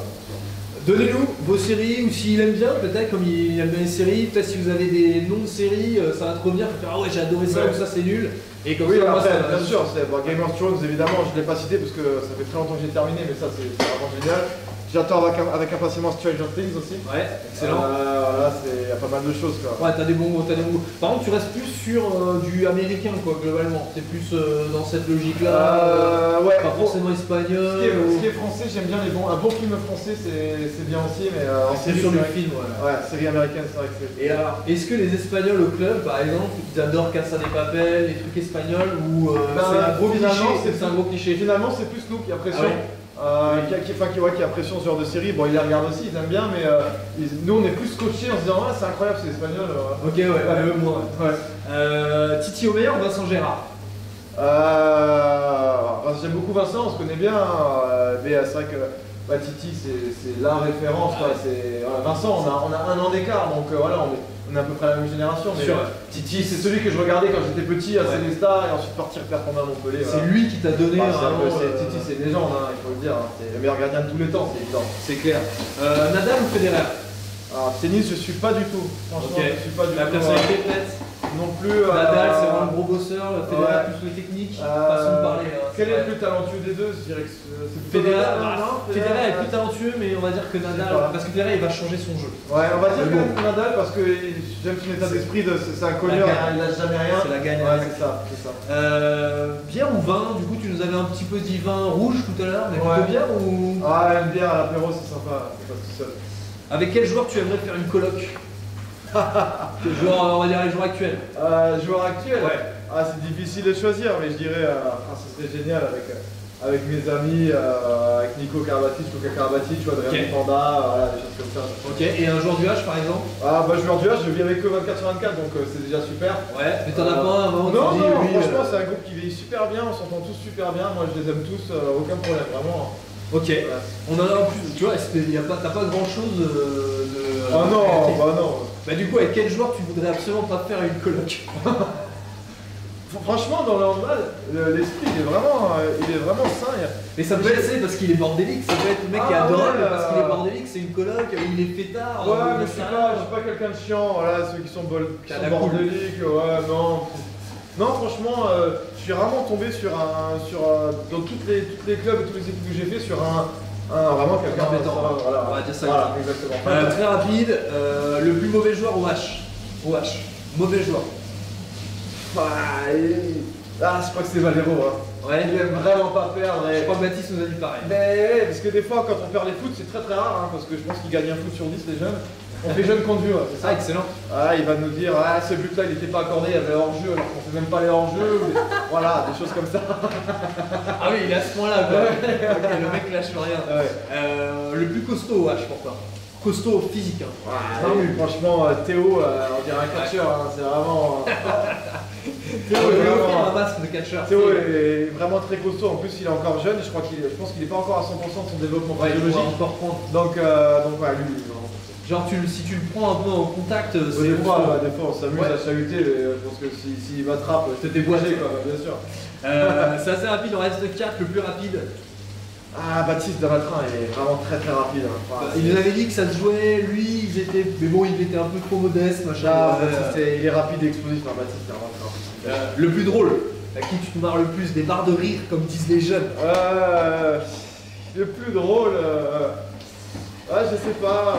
Donnez-nous vos séries, ou s'il aime bien, peut-être, comme il aime bien les séries, peut-être si vous avez des noms de séries, ça va te revenir, tu vas dire ah ouais j'ai adoré ça, ou ça c'est nul. Et comme Oui, ça, moi, après, ça va- bien sûr, Game of Thrones, évidemment, je ne l'ai pas cité parce que ça fait très longtemps que j'ai terminé, mais ça c'est vraiment génial. J'attends avec impatience Stranger Things aussi. Ouais, excellent. Voilà, il y a pas mal de choses quoi. Ouais, t'as des bons goûts. Par contre, tu restes plus sur du américain, quoi, globalement. T'es plus dans cette logique-là. Ouais, pas forcément espagnol. Ce qui est français, j'aime bien les bons. Un bon film français, c'est bien aussi, mais en série, sur le c'est vrai film, que- voilà. Ouais, série américaine, c'est vrai que c'est. Et alors, est-ce que les Espagnols au club, par exemple, ils adorent Casa de Papel, les trucs espagnols, ou c'est un gros cliché? finalement, C'est un gros cliché. Finalement, c'est plus nous qui a pression. Ah ouais. Qui a pression ce genre de série. Bon, ils les regardent aussi, ils aiment bien, mais nous on est plus scotchés en se disant ah, c'est incroyable, c'est espagnol. Ok, ouais, moi. Ouais. Titi Omer ou Vincent Gérard? J'aime beaucoup Vincent, on se connaît bien, mais c'est vrai que Titi c'est la référence. Quoi. Vincent, on a un an d'écart, donc voilà, on est à peu près la même génération. Mais Titi, c'est celui que je regardais quand j'étais petit à Célestat et ensuite partir performer à Montpellier. C'est lui qui t'a donné Titi, c'est une légende, hein, il faut le dire. Hein. C'est le meilleur gardien de tous les temps, c'est évident. C'est clair. Nadal ou Federer? Alors, tennis, je suis pas du tout. Franchement, je suis pas du La tout. personnalité peut-être? Non plus. Nadal, c'est vraiment le gros bosseur, Federer plus les techniques, façon de parler. Quel est le plus talentueux des deux? Je dirais que c'est plutôt Federer, Nadal, Federer est plus talentueux, mais on va dire que Nadal, parce que Federer il va changer son jeu. Ouais, on va dire quand même Nadal parce que j'aime son état d'esprit, c'est un cogneur, il lâche jamais rien. C'est la gagne. Ouais, c'est ça. Bière ou vin? Du coup, tu nous avais un petit peu dit vin rouge tout à l'heure, mais Ouais. plutôt bière ou. Ah, une bière à l'apéro, c'est sympa, c'est pas tout seul. Avec quel joueur tu aimerais faire une coloc? Joueur, on va dire les joueurs actuels. Joueur actuel? Ouais. Ah, c'est difficile de choisir, mais je dirais, ce serait génial avec mes amis, avec Nico Karabatic, Luka Karabatic, Adrien Panda, voilà, des choses comme ça. Ok, et un joueur du H par exemple? Ah, bah, joueur du H, je vis avec eux 24 sur 24, donc c'est déjà super. Ouais, mais t'en as pas un vraiment? Non, tu dis, lui, franchement, c'est un groupe qui vit super bien, on s'entend tous super bien, moi je les aime tous, aucun problème, vraiment. Ok, on en a en plus, tu vois, t'as pas grand chose de. Oh non, bah non. Bah, du coup, avec quel joueur tu voudrais absolument pas faire une coloc? Franchement, dans le handball, l'esprit il est vraiment sain. Mais ça peut être parce qu'il est bordélique, ça peut être le mec qui est adorable parce qu'il est bordélique, c'est une coloc, il est fêtard. Ouais, mais je suis pas quelqu'un de chiant, voilà, ceux qui sont bordéliques, ouais, non. Non, franchement, je suis vraiment tombé dans tous les clubs et tous les équipes que j'ai fait sur vraiment quelqu'un compétent. Voilà, on va dire ça. Voilà, exactement. Très rapide, le plus mauvais joueur au H. Mauvais joueur. Je crois que c'est Valero. Hein. Ouais, Il aime vraiment pas perdre. je crois que Baptiste nous a dit pareil. Mais parce que des fois, quand on perd les foot, c'est très très rare, hein, parce que je pense qu'ils gagnent un foot sur 10 les jeunes. On fait jeune conduit, c'est ça. Ah, excellent. Ah, il va nous dire, ce but-là, il n'était pas accordé, il y avait hors-jeu, alors qu'on fait même pas les hors-jeux. Voilà, des choses comme ça. Ah oui, il est à ce point-là, quoi. Ok, le mec lâche rien. Ouais. Le plus costaud au H pour toi. Costaud physique. Hein. Oui, franchement, Théo, on dirait un catcheur, hein, c'est vraiment. Théo est vraiment un masque de catcheur. Théo est vraiment très costaud, en plus il est encore jeune, je pense qu'il n'est pas encore à 100% de son développement physiologique. Encore prendre. Donc ouais, lui, vraiment. Genre si tu le prends un peu en contact, c'est des fois on s'amuse à chahuter, mais je pense que s'il m'attrape, je te déboîté quoi, bien sûr. C'est assez rapide, on reste 4, le plus rapide. Ah, Baptiste Damatrin est vraiment très très rapide. Hein. Enfin, il nous avait dit que ça se jouait, lui, mais bon, il était un peu trop modeste, machin. Ah, il est rapide et explosif, hein, Baptiste Damatrin. Le plus drôle, à qui tu te marres le plus, des barres de rire, comme disent les jeunes. Le plus drôle, je sais pas.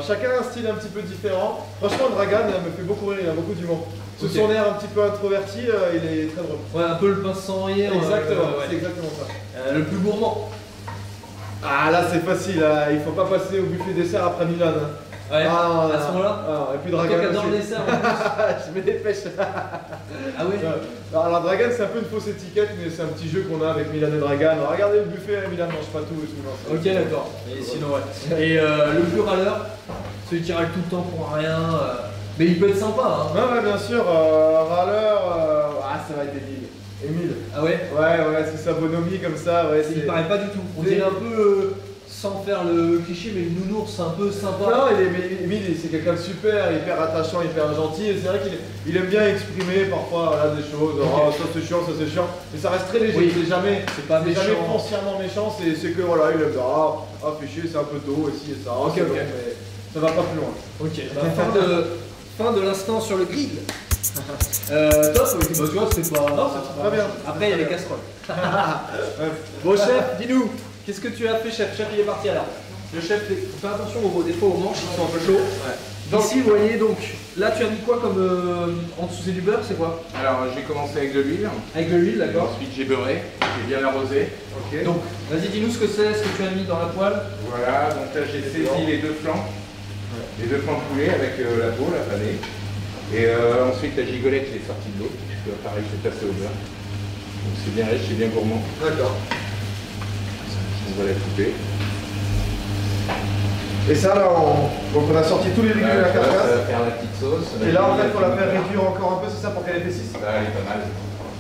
Chacun a un style un petit peu différent. Franchement, Dragan me fait beaucoup rire, il a beaucoup d'humour. Sous son air un petit peu introverti, il est très drôle. Ouais, un peu le pince sans rire. Exactement, c'est exactement ça. Le plus gourmand. Ah là c'est facile, là. Il faut pas passer au buffet dessert après Milan. Ouais, à ce moment-là. Et puis Dragan. Toi qui adore le dessert en plus. Je me dépêche. Ah oui. Alors Dragan c'est un peu une fausse étiquette, mais c'est un petit jeu qu'on a avec Milan et Dragan. Regardez le buffet, Milan mange pas tout et tout. Ok, d'accord. Et sinon, ouais. Et le plus râleur, celui qui râle tout le temps pour rien. Mais il peut être sympa, hein. Ouais, bien sûr. Râleur, ça va être Émile. Ah ouais? Ouais, c'est sa bonhomie comme ça. Ouais, il paraît pas du tout. On dirait un peu sans faire le cliché, mais le nounours un peu sympa. Non, Emile, c'est quelqu'un de super, hyper attachant, hyper gentil. Et c'est vrai qu'il aime bien exprimer parfois voilà, des choses. Oh, ça c'est chiant, ça c'est chiant. Mais ça reste très léger. Oui. C'est jamais méchant. jamais foncièrement méchant. C'est que voilà, il aime ça. Ah, fais chier, c'est un peu tôt, et si et ça. Ok, c'est ok. bon, mais ça va pas plus loin. Ok, fin de l'instant sur le grill. Top, tu vois, c'est pas. Non, c'est très bien. Après, il y a les casseroles. Bon, chef, dis-nous, qu'est-ce que tu as fait, chef? Chef, il est parti alors. Le chef, fais attention des fois aux manches, ils sont un peu chauds. Ouais. Ici, vous voyez, donc, là, tu as mis quoi comme. En dessous, c'est du beurre, c'est quoi? Alors j'ai commencé avec de l'huile. Avec de l'huile, d'accord. Ensuite j'ai beurré, j'ai bien arrosé. Ok. Donc, vas-y, dis-nous ce que tu as mis dans la poêle. Voilà, donc là j'ai saisi les deux flancs. Les deux flancs de poulet avec la peau, la panée. Et ensuite la gigolette est sortie de l'eau. Pareil, c'est passé au beurre. Donc c'est bien riche, c'est bien gourmand. D'accord. On va la couper. Et ça, là, donc on a sorti tous les légumes de la Ça carcasse. va faire la petite sauce. Et là, en fait, pour la faire réduire encore un peu, c'est ça pour qu'elle épaississe. Là, elle est pas mal.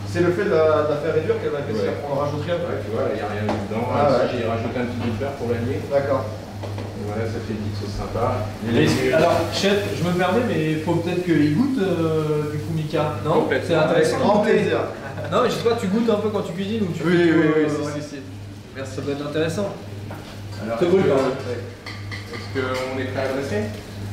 C'est le fait de la faire réduire qu'elle va épaissir. Ouais. On en rajoute rien. Ouais, tu vois, il n'y a rien dedans. Ah, ouais. J'ai rajouté un petit peu de beurre pour l'allier. D'accord. Voilà, ça fait une petite sauce sympa. Alors, chef, je me permets, mais il faut peut-être qu'il goûte du coup, Mika. Non? Complètement. C'est intéressant. Grand plaisir. Non, mais je sais pas, tu goûtes un peu quand tu cuisines ou tu Oui, fais si. Merci, ça doit être intéressant. Alors, C'est cool, quand même. est-ce qu'on est prêt à dresser?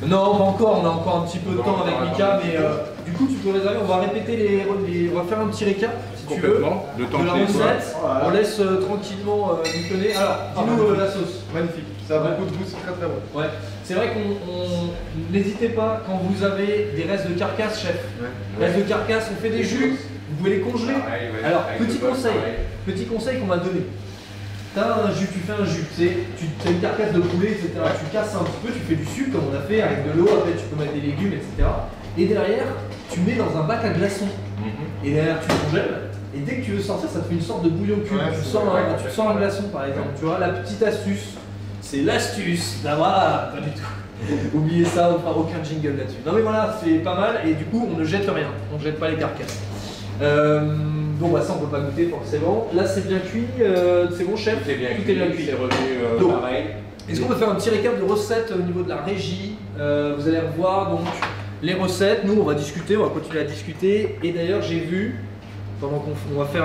Non, pas encore, on a encore un petit peu de Bon, temps avec on va Mika, attendre un mais petit du coup tu peux réserver, on va répéter on va faire un petit récap si tu veux Complètement. Le temps de la que les recette, Voilà. on laisse tranquillement Nicolas. Alors, dis-nous la sauce. Magnifique. Ça a beaucoup de goût, c'est très très bon. Ouais, c'est vrai n'hésitez pas quand vous avez des restes de carcasse, chef. Restes de carcasse, on fait des jus, vous pouvez les congeler. Pareil, ouais, Alors, avec petit le beurre, conseil, qu'on m'a donné. T'as un jus, tu fais un jus, tu as une carcasse de poulet, etc. Tu casses un petit peu, tu fais du sucre comme on a fait avec de l'eau, après tu peux mettre des légumes, etc. Et derrière, tu mets dans un bac à glaçons. Et derrière, tu congèles. Et dès que tu veux sortir, ça te fait une sorte de bouillon cube. Ouais, tu c'est sors vrai, tu sors un glaçon par exemple. Tu vois, la petite astuce, c'est l'astuce. Là, voilà, pas du tout. Oubliez ça, on fera aucun jingle là-dessus. Non mais voilà, c'est pas mal et du coup, on ne jette rien. On ne jette pas les carcasses. Bon, bah ça on peut pas goûter forcément. Là c'est bien cuit, c'est bon chef. Tout est bien Tout cuit, est bien cuit. c'est revenu Donc, pareil. Est-ce qu'on peut faire un petit récap de recettes au niveau de la régie? Vous allez revoir donc les recettes. Nous on va discuter, on va continuer à discuter. Et d'ailleurs j'ai vu,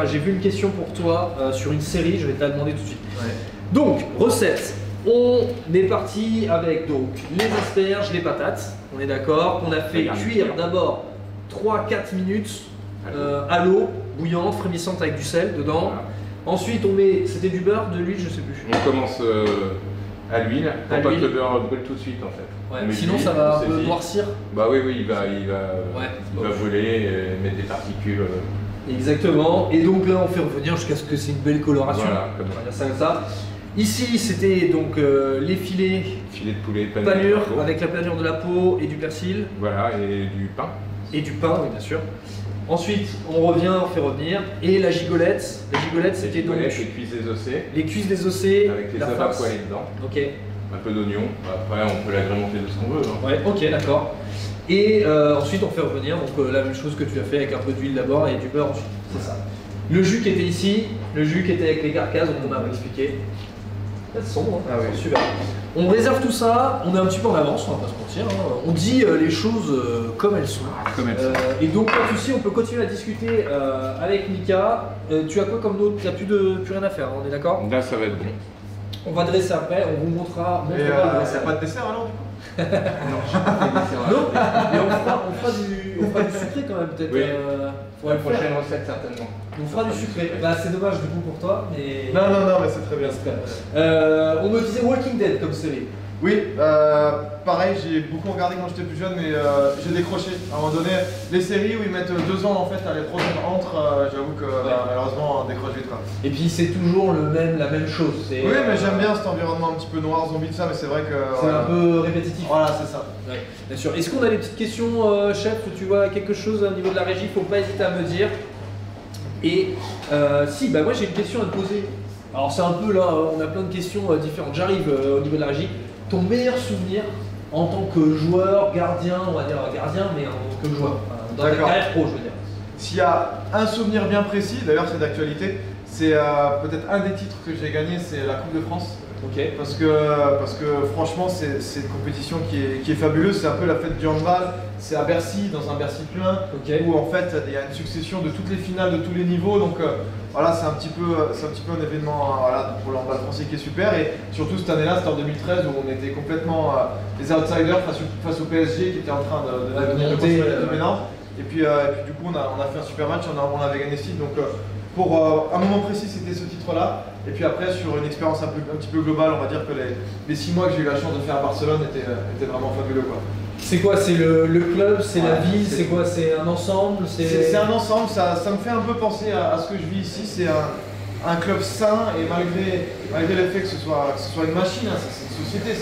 j'ai vu une question pour toi sur une série. Je vais te la demander tout de suite. Ouais. Donc recettes. On est parti avec donc les asperges, les patates. On est d'accord. On a fait cuire d'abord 3-4 minutes à l'eau bouillante, frémissante avec du sel dedans. Voilà. Ensuite on met, c'était du beurre, de l'huile, je sais plus. On commence à l'huile, À pour pas que l'huile. le beurre brûle tout de suite en fait. Ouais, On met sinon de ça l'huile, va on un peu saisit. noircir. Bah oui, il va voler, mettre des particules. Exactement. Et donc là on fait revenir jusqu'à ce que c'est une belle coloration. Voilà, comme On va dire ça comme ça. Ici c'était donc les filets filet de poulet, panure avec la panure de la peau et du persil Voilà, et du pain. et du pain, oui bien sûr. Ensuite on revient, on fait revenir. Et la gigolette. La gigolette c'était donc Les cuisses désossées, les cuisses désossées, avec les la abats farce. poêlés dedans. Ok. Un peu d'oignon. Après, on peut l'agrémenter de ce qu'on veut. Hein. Ouais, ok, d'accord. Et ensuite on fait revenir, donc la même chose que tu as fait avec un peu d'huile d'abord et du beurre ensuite. C'est ça. Le jus qui était ici, le jus qui était avec les carcasses, on m'a expliqué. C'est sombre, hein. Ah oui. Super. On réserve tout ça, on est un petit peu en avance, on va pas se mentir. Hein. On dit les choses comme elles sont. Comme elles sont. Et donc pas de souci, on peut continuer à discuter avec Mika. Tu as quoi comme d'autre? Tu n'as plus rien à faire, hein, on est d'accord? Là, ça va être bon. On va dresser après, on vous montrera. Et montrera le ça dressage. n'a pas de dessert alors? Non, mais on fera du sucré quand même peut-être. Oui. Faut La le faire. prochaine recette, certainement. On fera du sucré. Bah c'est dommage du coup pour toi, mais. Non, mais c'est très bien. On me disait Walking Dead comme série. Oui, pareil, j'ai beaucoup regardé quand j'étais plus jeune, mais j'ai décroché. À un moment donné, les séries où ils mettent 2 ans en fait à les produire entre, j'avoue que malheureusement on décroche vite quoi. Et puis c'est toujours la même chose. Oui, mais j'aime bien cet environnement un petit peu noir, zombie, tout ça, mais c'est vrai que. C'est un peu répétitif. Voilà, c'est ça. Ouais, bien sûr. Est-ce qu'on a des petites questions, chef? Tu vois quelque chose au niveau de la régie? Faut pas hésiter à me dire. Et si, bah moi j'ai une question à te poser. Alors c'est un peu là, on a plein de questions différentes. J'arrive au niveau de la régie. Ton meilleur souvenir en tant que joueur, gardien, on va dire gardien, mais en tant que joueur, dans ta D'accord. carrière pro, je veux dire. S'il y a un souvenir bien précis, d'ailleurs c'est d'actualité, c'est peut-être un des titres que j'ai gagné, c'est la Coupe de France. Ok. Parce que franchement, c'est une compétition qui est fabuleuse. C'est un peu la fête du handball. C'est à Bercy, dans un Bercy plein, où en fait il y a une succession de toutes les finales de tous les niveaux. Donc voilà, c'est un petit peu un événement voilà, pour le handball français qui est super. Et surtout cette année-là, c'était en 2013 où on était complètement les outsiders face au PSG qui était en train de devenir monter, dominant. Et puis du coup, on a fait un super match. On avait gagné 6. Donc pour un moment précis, c'était ce titre-là. Et puis après, sur une expérience un petit peu globale, on va dire que les 6 mois que j'ai eu la chance de faire à Barcelone étaient vraiment fabuleux, quoi. C'est quoi? C'est le club? C'est la ville? C'est quoi? C'est un ensemble? C'est un ensemble, ça me fait un peu penser à ce que je vis ici. C'est un club sain et malgré le fait que ce soit une machine, hein, c'est une société,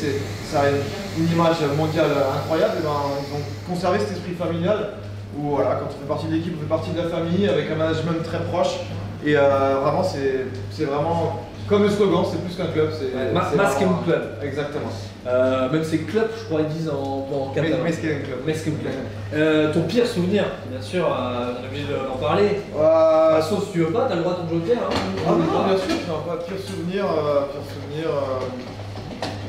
ça a une image mondiale incroyable, et ben, ils ont conservé cet esprit familial où voilà, quand on fait partie de l'équipe, on fait partie de la famille avec un management très proche. Et vraiment, c'est vraiment comme le slogan, c'est plus qu'un club. Masken Club. Exactement. Même c'est club, je crois, ils disent en catalan. Masken Club. Masken Club. Ton pire souvenir, bien sûr, on est obligé d'en parler. Sauf si tu veux pas, t'as le droit de ton joker. Hein, non, bien sûr, je n'ai pas de pire souvenir.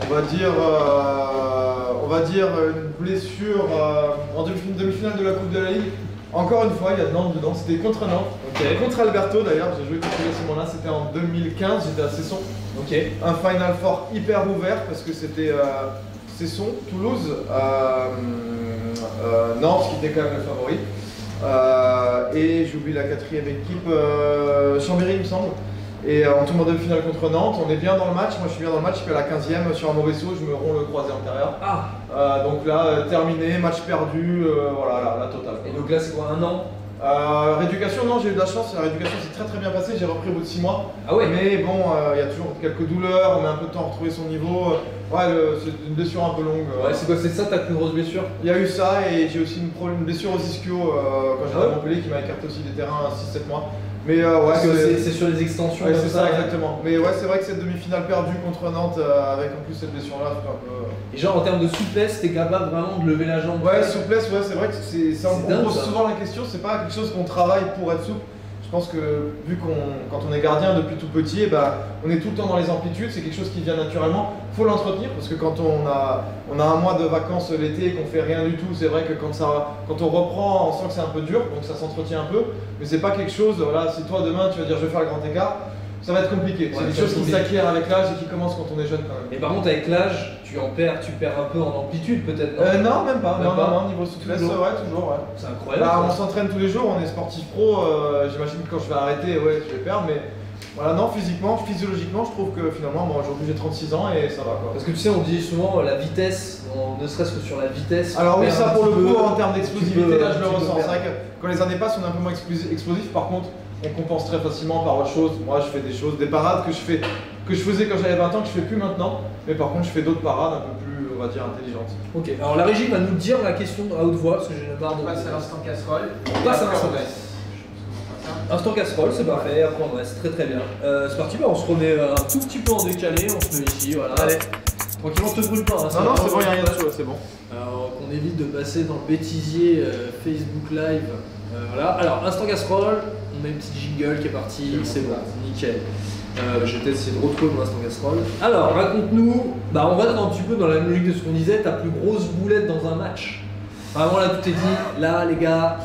On va dire une blessure en demi-finale de la Coupe de la Ligue. Encore une fois, il y a de Nantes dedans, c'était contre Nantes, contre Alberto d'ailleurs, j'ai joué contre lui à ce moment-là, c'était en 2015, j'étais à Cesson. Un Final Four hyper ouvert parce que c'était Cesson, Toulouse, Nantes qui était quand même le favori. Et j'oublie la 4e équipe, Chambéry il me semble. Et on tombe en demi-finale contre Nantes, on est bien dans le match, moi je suis bien dans le match, je suis à la 15e sur un mauvais saut, je me romps le croisé antérieur. Donc là, terminé, match perdu, voilà, la totale. Et donc là c'est quoi, un an? Rééducation, non, j'ai eu de la chance, la rééducation s'est très bien passée, j'ai repris au bout de 6 mois. Ah ouais. Mais bon, il y a toujours quelques douleurs, on met un peu de temps à retrouver son niveau. C'est une blessure un peu longue. C'est quoi, c'est ça ta plus grosse blessure? Il y a eu ça et j'ai aussi une blessure aux ischio quand j'étais à Montpellier qui m'a écarté aussi des terrains 6-7 mois. Mais c'est sur les extensions. C'est ça, exactement. Mais ouais, c'est vrai que cette demi-finale perdue contre Nantes avec en plus cette blessure-là, c'est un peu. Et genre en termes de souplesse, t'es capable vraiment de lever la jambe? Ouais, souplesse, ouais, c'est vrai que on pose souvent la question, c'est pas quelque chose qu'on travaille pour être souple. Je pense que vu quand on est gardien depuis tout petit, et on est tout le temps dans les amplitudes, c'est quelque chose qui vient naturellement. Il faut l'entretenir parce que quand on a un mois de vacances l'été et qu'on fait rien du tout, c'est vrai que quand on reprend, on sent que c'est un peu dur, donc ça s'entretient un peu. Mais c'est pas quelque chose, voilà, si toi demain tu vas dire je vais faire le grand écart, ça va être compliqué. C'est des choses qui s'acquièrent avec l'âge et qui commencent quand on est jeune quand même. Et par contre avec l'âge, tu perds un peu en amplitude peut-être? Non, même pas. Non, niveau souplesse, toujours. Ouais. C'est incroyable. On s'entraîne tous les jours, on est sportif pro. J'imagine que quand je vais arrêter, je vais perdre, mais voilà, non, physiquement, physiologiquement, je trouve que finalement, aujourd'hui j'ai 36 ans et ça va quoi. Parce que tu sais, on dit souvent la vitesse, ne serait-ce que sur la vitesse. Alors oui, ça pour le coup, en termes d'explosivité, là je le ressens. C'est vrai que quand les années passent, on est un peu moins explosif. Par contre, on compense très facilement par autre chose. Moi, je fais des parades que je faisais quand j'avais 20 ans, que je fais plus maintenant. Mais par contre, je fais d'autres parades un peu plus, on va dire, intelligentes. Ok, alors la régie va nous dire la question à haute voix, parce que j'ai la barre de... On passe à l'instant casserole. On passe à l'instant casserole. Instant casserole, c'est parfait, après on reste très bien. C'est parti, on se remet un tout petit peu en décalé, on se met ici, voilà. Allez. Tranquillement, te brûle pas. Hein, non, c'est bon, il n'y a rien dessous, c'est bon. Alors qu'on évite de passer dans le bêtisier Facebook Live. Voilà, alors instant casserole, on a une petite jingle qui est partie, c'est bon, nickel. Je vais peut-être essayer de retrouver mon instant casserole. Alors, raconte-nous, on va un petit peu dans la logique de ce qu'on disait, ta plus grosse boulette dans un match. Vraiment là, tout est dit, là les gars,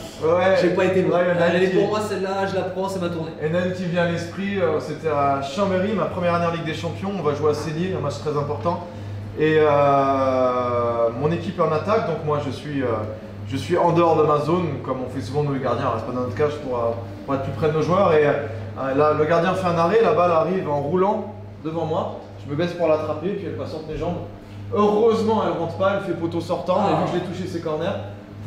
j'ai pas été bon. Elle est pour moi celle-là, je la prends, c'est ma tournée. Et une qui vient à l'esprit, c'était à Chambéry, ma première année en Ligue des Champions, on va jouer à Sénier, un match très important. Et mon équipe est en attaque, donc moi je suis en dehors de ma zone, comme on fait souvent nous les gardiens, on reste pas dans notre cage pour être plus près de nos joueurs. Et là, le gardien fait un arrêt, la balle arrive en roulant devant moi, je me baisse pour l'attraper, puis elle passe entre mes jambes. Heureusement, elle rentre pas, elle fait poteau sortant, et vu que je l'ai touché ses corners,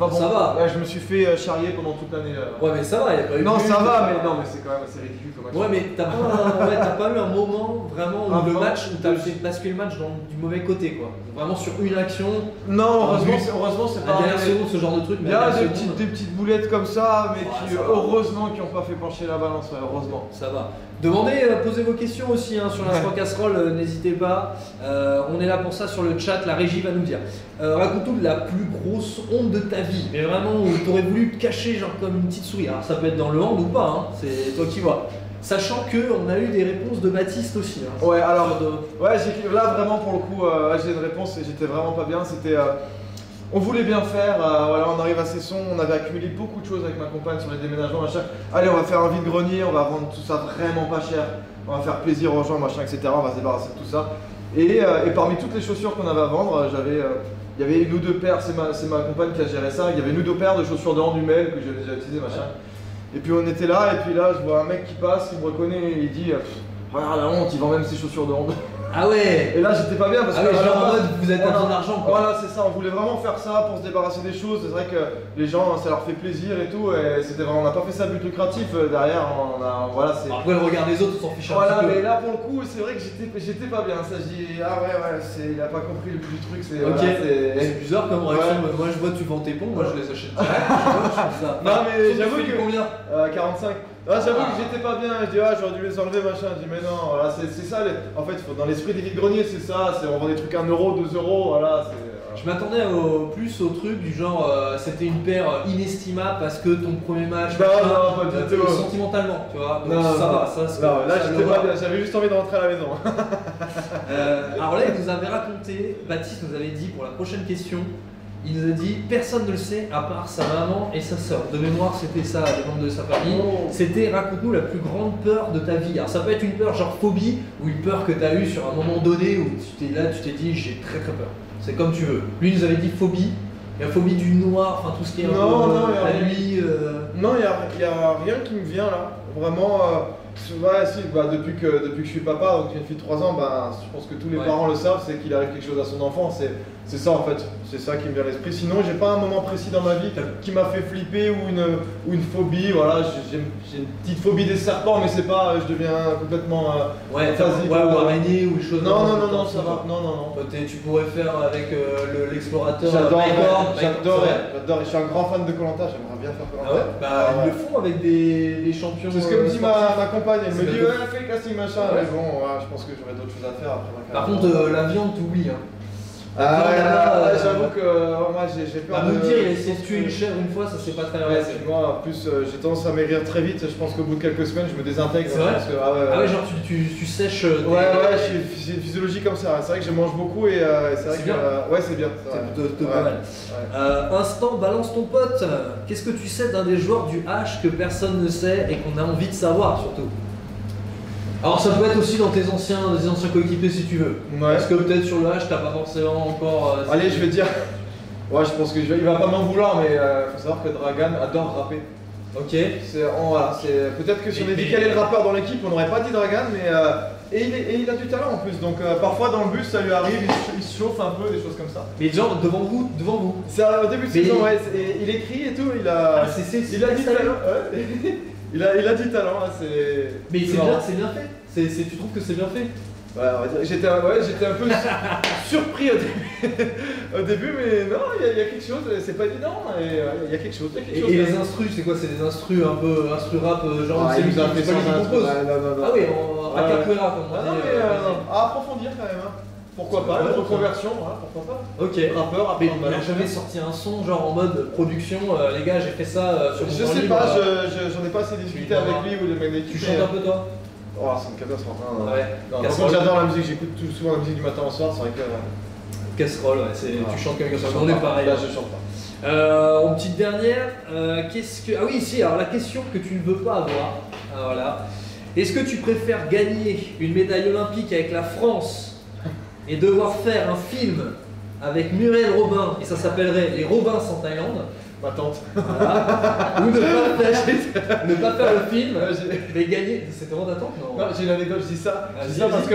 enfin bon, ça va. Ouais, je me suis fait charrier pendant toute l'année. Ouais, mais ça va, il n'y a pas eu. Non, ça va, mais non, mais c'est quand même assez ridicule comme match. Ouais, mais t'as pas eu un moment vraiment où le match où t'as fait basculer le match du mauvais côté, quoi. Vraiment sur une action. Non, heureusement, c'est pas. À dernière seconde, ce genre de truc. Il y a des petites boulettes comme ça, mais qui heureusement qui n'ont pas fait pencher la balance, heureusement. Ça va. Posez vos questions aussi sur l'instant casserole, n'hésitez pas. On est là pour ça sur le chat, la régie va nous dire. Raconte-nous la plus grosse honte de ta vie, mais vraiment où t'aurais voulu te cacher genre comme une petite souris. Alors ça peut être dans le hand ou pas, c'est toi qui vois. Sachant qu'on a eu des réponses de Baptiste aussi. Hein, Ouais, alors, sur ouais, là vraiment pour le coup, j'ai une réponse et j'étais vraiment pas bien. C'était, on voulait bien faire, voilà, on arrive à Cesson, on avait accumulé beaucoup de choses avec ma compagne sur les déménagements, machin. Allez, on va faire un vide-grenier, on va vendre tout ça vraiment pas cher, on va faire plaisir aux gens, machin, etc. On va se débarrasser de tout ça. Et parmi toutes les chaussures qu'on avait à vendre, il y avait une ou deux paires, c'est ma compagne qui a géré ça, il y avait une ou deux paires de chaussures de hand humel que j'ai déjà utilisées, machin. Et puis on était là, et puis là, je vois un mec qui passe, il me reconnaît, et il dit regarde la honte, il vend même ses chaussures de hand. Ah ouais. Et là, j'étais pas bien parce que. genre en mode, vous êtes voilà, dans d'argent quoi. Voilà, c'est ça, on voulait vraiment faire ça pour se débarrasser des choses. C'est vrai que les gens, ça leur fait plaisir et tout, et c'était vraiment, on n'a pas fait ça à but lucratif. Derrière, voilà, c'est. Après, le regard des autres, on s'en fiche un Voilà, petit peu. mais là pour le coup, c'est vrai que j'étais pas bien. Ça, je dis, ah ouais, il a pas compris le but du truc. C'est Ok, voilà, c'est bizarre comme réaction. Ouais. Moi, je vois, tu vends tes pompes, moi, je les achète direct. Je fais ça. Non, mais j'avoue Tu fais que. combien 45. Ah, j'avoue que j'étais pas bien, je dis j'aurais dû les enlever machin, je dis mais non, voilà, c'est ça, en fait dans l'esprit des vide-greniers c'est ça, on vend des trucs à 1 euro, 2 euros, voilà, c'est... Je m'attendais plus au truc du genre c'était une paire inestimable parce que ton premier match, Non, pas du tout. sentimentalement, tu vois, donc Non, ça non, va, ça non, là ça j'étais le pas va. bien, j'avais juste envie de rentrer à la maison. Alors là, il nous avait raconté, Baptiste nous avait dit pour la prochaine question, il nous a dit personne ne le sait à part sa maman et sa soeur. De mémoire, c'était ça, les membres de sa famille. Oh. C'était raconte-nous la plus grande peur de ta vie. Alors ça peut être une peur genre phobie ou une peur que tu as eue sur un moment donné où tu t'es dit j'ai très très peur. C'est comme tu veux. Lui il nous avait dit phobie. Il y a phobie du noir, enfin tout ce qui est un Non, peu non, il y a la rien. nuit. Non, il y a rien qui me vient là, vraiment. Ouais, si, depuis que je suis papa, donc j'ai une fille de 3 ans, je pense que tous les Ouais. parents le savent, c'est qu'il arrive quelque chose à son enfant, c'est ça en fait, c'est ça qui me vient à l'esprit. Sinon, j'ai pas un moment précis dans ma vie qui m'a fait flipper ou une phobie, voilà, j'ai une petite phobie des serpents, mais c'est pas, je deviens complètement Ouais, phasique, ou araignée ou des choses. Non, ça va, non. Tu pourrais faire avec l'explorateur. J'adore, Mike Horn. j'adore, et je suis un grand fan de Koh-Lanta, j'aimerais bien faire Koh-Lanta. Ah ouais bah, ils le font avec des champions. C'est ce que me dit ma compagne, elle me c'est dit bientôt. ouais, fais le casting machin, Ouais. mais bon, ouais, je pense que j'aurais d'autres choses à faire après ma Par carrière. contre, la viande, t'oublies. Hein. Ah ouais, là, j'avoue que moi j'ai peur À de... me dire, il a essayé de tuer une chèvre une fois, ça s'est pas très bien Ouais, passé. moi en plus j'ai tendance à maigrir très vite, je pense qu'au bout de quelques semaines je me désintègre. C'est vrai parce que, ah Ah ouais, genre tu sèches. Ouais, j'ai une physiologie comme ça, c'est vrai que je mange beaucoup et c'est vrai C'est que... bien. ouais, c'est bien. C'est ouais. plutôt Ouais. pas mal. Ouais. Instant, balance ton pote. Qu'est-ce que tu sais d'un des joueurs du H que personne ne sait et qu'on a envie de savoir surtout? Alors ça peut être aussi dans des anciens coéquipiers si tu veux. Ouais. Parce que peut-être sur le H t'as pas forcément encore. Allez, je vais dire... Ouais, je pense que il va pas m'en vouloir, mais faut savoir que Dragan adore rapper. Ok. Peut-être que si on avait dit quel est le rappeur dans l'équipe, on n'aurait pas dit Dragan, mais et il a du talent en plus. Donc parfois dans le bus, ça lui arrive, il se chauffe un peu, des choses comme ça. Mais genre devant vous. C'est au début de Mais saison, ouais. Il écrit et tout, il a. Ah, c'est il a du talent. Ouais. il a du talent, hein, c'est. Mais c'est marrant. bien, c'est bien fait. Tu trouves que c'est bien fait? Ouais, on va dire. J'étais un peu surpris au début, mais non, il y a quelque chose, c'est pas évident, et il y a quelque chose. Et les instrus, c'est quoi? C'est des instrus un peu instru rap, genre Ouais, c'est il lui nous a qui fait sans compose. non. Ah oui, en Ouais. capoeira comme on Ah non, dit. mais à approfondir quand même. Hein. Pourquoi pas, une reconversion, voilà, pourquoi pas. Ok. Rappeur, Mais après il a jamais sorti un son genre en mode production, les gars j'ai fait ça sur mon Je temps sais libre, pas, j'en ai pas assez discuté avec lui ou les mecs d'équipe. Tu chantes un peu toi? Oh, c'est une catastrophe. Hein. Ouais. Non, par Casserole. contre, j'adore la musique, j'écoute souvent la musique du matin au soir, c'est vrai que. Casserole, ouais, tu chantes comme ça, on est pareil. Là, je chante pas. En petite dernière, qu'est-ce que. Ah oui, si, alors la question que tu ne veux pas avoir, voilà. Est-ce que tu préfères gagner une médaille olympique avec la France et devoir faire un film avec Muriel Robin et ça s'appellerait Les Robins en Thaïlande? Ma tante. Voilà. Ou ne pas faire le film, mais gagner. C'était vraiment d'attente, non? Non, j'ai une anecdote, je dis ça. Je dis Vas-y, ça parce que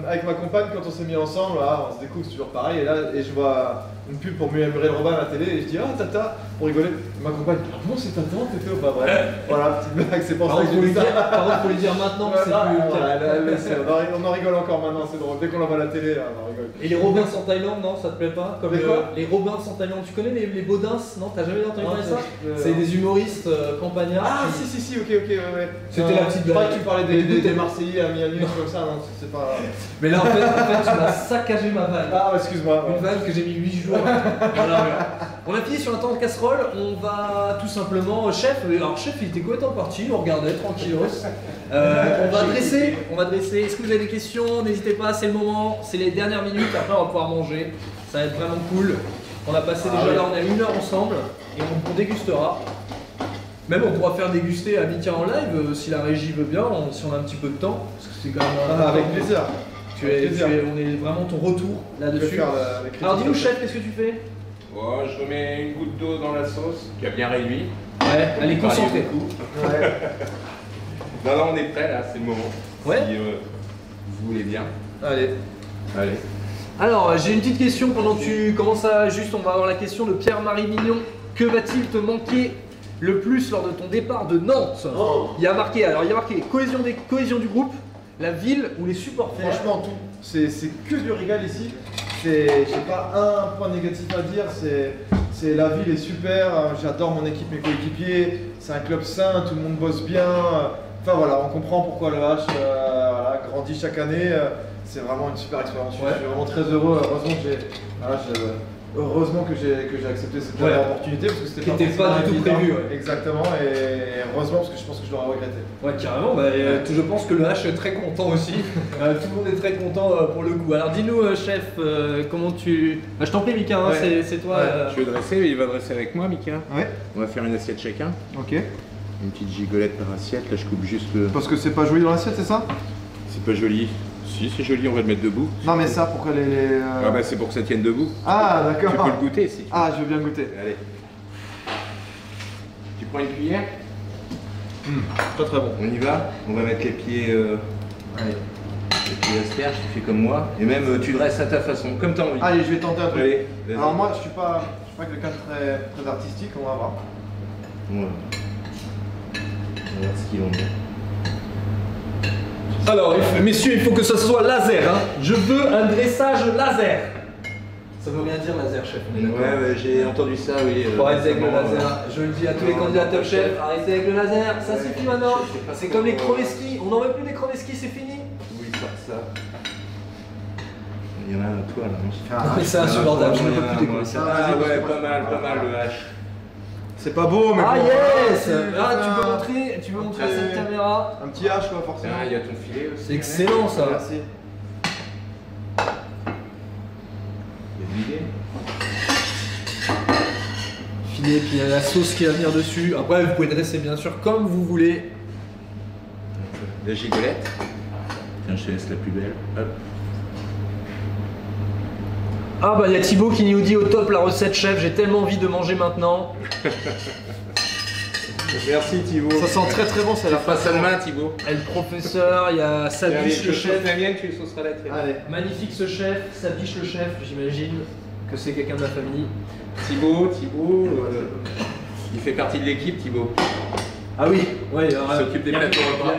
avec ma compagne, quand on s'est mis ensemble, là, on se découvre, c'est toujours pareil. Et je vois une pub pour Muriel Robin à la télé et je dis ah Tata pour rigoler. Et ma compagne, ah bon c'est ta tante et tout. Enfin bref, voilà, petite blague, c'est pour Par ça que contre, j'ai dit ça. par contre, faut lui dire maintenant que c'est plus. On en rigole encore maintenant, c'est drôle. Dès qu'on la voit à la télé, là, on en rigole. Et les Robins sans Thaïlande, non, ça te plaît pas? Comme Les quoi les Robins sans Thaïlande, tu connais les Baudins? Non, t'as jamais entendu Non, parler de ça? je- C'est des humoristes campagnards. Ah qui- si, ok, ouais. C'était la petite Je croyais blague. que tu parlais Mais des Marseillais à Miami, comme ça, non, c'est pas. Mais là, en fait, tu m'as saccagé ma vanne. Ah, excuse-moi. Une vanne que j'ai mis 8 jours. Voilà, On a fini sur un temps de casserole, on va tout simplement, chef, alors chef il était complètement parti, il nous regardait tranquillos. On va dresser, est-ce que vous avez des questions? N'hésitez pas, c'est le moment, c'est les dernières minutes, après on va pouvoir manger, ça va être vraiment cool. On a passé déjà là, on a 1 heure ensemble et on dégustera. Même on pourra faire déguster à Mika en live si la régie veut bien, si on a un petit peu de temps, parce que c'est quand même avec plaisir. on est vraiment ton retour là-dessus. Alors dis-nous chef, qu'est-ce que tu fais? Oh, je remets une goutte d'eau dans la sauce qui a bien réduit. Ouais, elle est concentrée. Ouais. Non, on est prêt là, c'est le moment. Ouais. Si vous voulez bien. Allez. Allez. Alors, j'ai une petite question pendant que tu commences à... Juste, on va avoir la question de Pierre-Marie Mignon. Que va-t-il te manquer le plus lors de ton départ de Nantes? Il y a marqué cohésion du groupe, la ville ou les supporters. Franchement, tout. C'est que du régal ici. J'ai pas un point négatif à dire. C'est la ville est super. J'adore mon équipe, mes coéquipiers. C'est un club sain, tout le monde bosse bien. Enfin voilà, on comprend pourquoi le H grandit chaque année. C'est vraiment une super expérience. Je suis vraiment très heureux. Heureusement que j'ai accepté cette opportunité parce que c'était pas du tout prévu. Exactement, et heureusement parce que je pense que je l'aurais regretté. Ouais, carrément. Je pense que le H est très content aussi. Tout le monde est très content pour le coup. Alors dis-nous, chef, comment tu... je t'en prie, Mika, hein, c'est toi. Je vais dresser, il va dresser avec moi, Mika. Ouais. On va faire une assiette chacun. Ok. Une petite gigolette par assiette. Là, je coupe juste le... Parce que c'est pas joli dans l'assiette, c'est ça? C'est pas joli. Si, c'est joli, on va le mettre debout. Non, mais ça pour que les. Ah bah c'est pour que ça tienne debout. Ah, d'accord. Tu peux le goûter si. Ah, je veux bien goûter. Allez. Tu prends une cuillère. Très très bon. On y va. On va mettre les pieds. Allez. Les pieds asperges, tu fais comme moi. Et même tu dresses à ta façon, comme t'as envie. Allez, je vais tenter un truc. Allez, vas-y. Alors moi, je suis pas quelqu'un de très artistique, on va voir. Ouais. On va voir ce qu'ils vont dire. Alors, messieurs, il faut que ce soit laser. Hein. Je veux un dressage laser. Ça veut rien dire laser, chef. Ouais, j'ai entendu ça, oui. Faut arrêter avec le laser. Je le dis à tous les candidats Top Chef, arrêtez avec le laser, ça suffit maintenant. C'est comme les creveski, on n'en veut plus des creveski, c'est fini. Où ils sortent ça? Il y en a un à toi là, non? Non mais c'est insupportable, je ne peux plus des creveski. Ah ouais, pas mal le hache. C'est pas beau, mais ah bon, yes. Ah, Tu peux montrer à cette caméra. un petit H quoi, forcément. Ah, il y a ton filet aussi. C'est excellent ça. Merci. Il y a de l'idée. Filet, puis il y a la sauce qui va venir dessus. Après, vous pouvez dresser bien sûr comme vous voulez. La gigolette. Tiens, je te laisse la plus belle. Hop. Ah bah il y a Thibaut qui nous dit au top la recette chef, j'ai tellement envie de manger maintenant. Merci Thibaut. Ça sent très très bon, ça a l'air Passe à la main, Thibaut. Et le professeur, il y a Sabiche le chef. La mienne, tu le sauceras la tienne. Allez. Magnifique ce chef, Sabiche le chef, j'imagine que c'est quelqu'un de la famille. Thibaut, il fait partie de l'équipe, Thibaut. Ah oui, ouais, Il s'occupe des plateaux repas.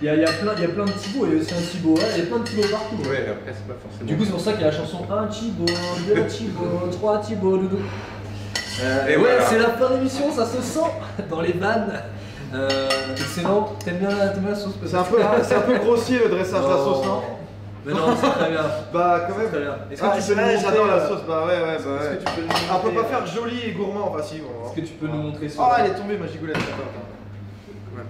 Il y a plein de Thibaut, il y a aussi un Thibaut, ouais, il y a plein de Thibaut partout. Ouais, après c'est pas forcément. Du coup c'est pour ça qu'il y a la chanson 1 Thibaut, 2 Thibaut, 3 Thibaut, doudou. Et ouais, voilà. c'est la fin d'émission, ça se sent dans les vannes. Excellent, t'aimes bien la sauce peut-être? C'est un peu grossier le dressage de la sauce, non? Mais non, c'est très bien. Bah quand même. Très bien. Est-ce que Ah, tu c'est peux nous vrai, montrer, j'adore la sauce, bah ouais. Est-ce que tu peux nous montrer, on peut pas faire joli et gourmand, enfin si. Est-ce que tu peux nous montrer ça? Ah, elle est tombée ma gigolette, attends. Ouais.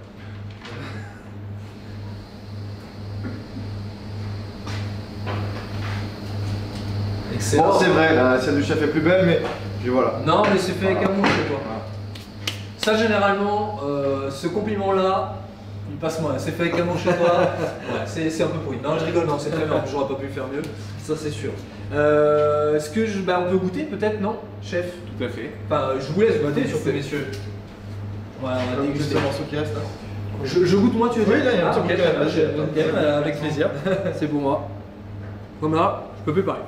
Excellent. Bon, c'est vrai, l'assiette du chef est plus belle, mais puis voilà. Non, mais c'est fait avec amour chez toi. Ça, généralement, ce compliment-là, il passe moins. C'est fait avec amour chez toi. Ouais, c'est un peu pourri. Non, je rigole, non, c'est très bien. J'aurais pas pu faire mieux. Ça, c'est sûr. Est-ce que on peut goûter peut-être, non, chef? Tout à fait. Enfin, je vous laisse goûter, surtout, messieurs. Ouais, on va déguster. Le morceau qui reste là. Je goûte moi, tu veux dire? Oui, là, il y a un petit ok, goût, avec plaisir. C'est pour moi. Voilà, je peux plus parler.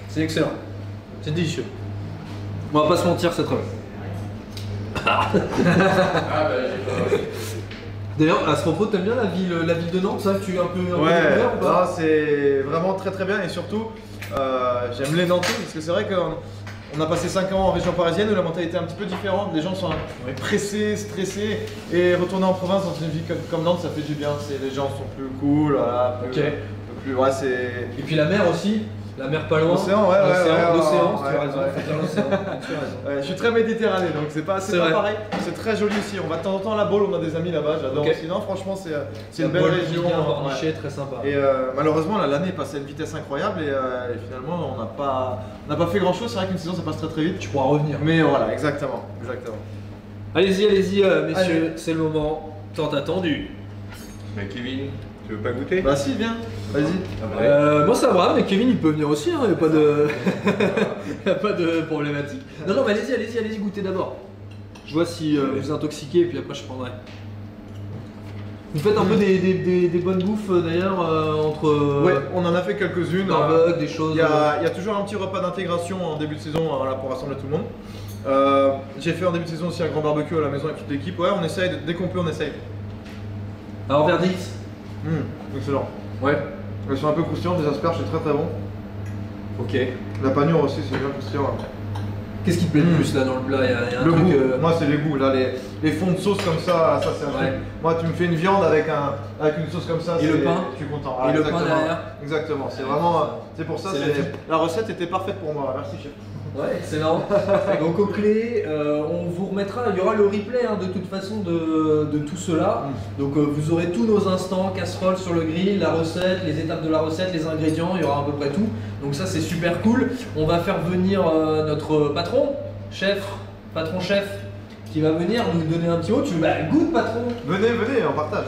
C'est excellent. C'est délicieux. On va pas se mentir, c'est très bon. Ah bah j'ai pas. D'ailleurs, à ce propos, t'aimes bien la ville de Nantes, ça? Tu es un peu Ouais, découvert ou pas? c'est vraiment très très bien et surtout j'aime les Nantais parce que c'est vrai qu'on a passé 5 ans en région parisienne où la mentalité est un petit peu différente, les gens sont pressés, stressés et retourner en province dans une ville comme Nantes ça fait du bien, les gens sont plus cool, voilà, Ok. plus, ouais, c'est... Et puis la mer aussi. La mer pas loin. L'océan, ouais, L'océan, ouais, tu as raison. ouais. Faut dire l'océan. Tu as raison. Ouais, je suis très méditerranéen, donc c'est pas vrai. pareil. C'est très joli aussi. On va de temps en temps à la Baule, on a des amis là-bas, j'adore Ok. aussi. Non, franchement, c'est une belle région. Bien Ouais. borniché, très sympa. Et malheureusement, l'année est passée à une vitesse incroyable et finalement, on n'a pas fait grand chose. C'est vrai qu'une saison ça passe très très vite. Tu pourras revenir. Mais voilà, exactement. Allez-y, messieurs, Allez. c'est le moment tant attendu. Mais Kevin, tu veux pas goûter? Bah si, viens, vas-y. Moi ça va, mais Kevin il peut venir aussi, il n'y a pas de... y a pas de problématique. Non, mais allez-y, goûtez d'abord. Je vois si vous intoxiquez et puis après je prendrai. Vous faites un peu des bonnes bouffes d'ailleurs entre... Ouais, on en a fait quelques-unes. barbecue, des choses... Il y a toujours un petit repas d'intégration en début de saison voilà, pour rassembler tout le monde. J'ai fait en début de saison aussi un grand barbecue à la maison avec toute l'équipe. Ouais, on essaye, dès qu'on peut, on essaye. Alors verdict. Excellent. Ouais. Elles sont un peu croustillantes, les asperges, c'est très très bon. Ok. La panure aussi, c'est bien croustillant. Qu'est-ce qui te plaît le plus là dans le plat? Il y a un Le truc... goût, moi c'est les goûts, là les fonds de sauce comme ça c'est un truc. Moi tu me fais une viande avec une sauce comme ça, Et le pain? je suis content. Et le exactement. pain derrière? Exactement, c'est vraiment, c'est pour ça, la recette était parfaite pour moi, merci chef. Ouais, excellent. Donc aux clés, on vous remettra, il y aura le replay de toute façon de tout cela. Donc vous aurez tous nos instants, casserole sur le grill, la recette, les étapes de la recette, les ingrédients, il y aura à peu près tout. Donc ça c'est super cool. On va faire venir notre patron chef, qui va venir nous donner un petit mot. Goûte patron. Venez, on partage.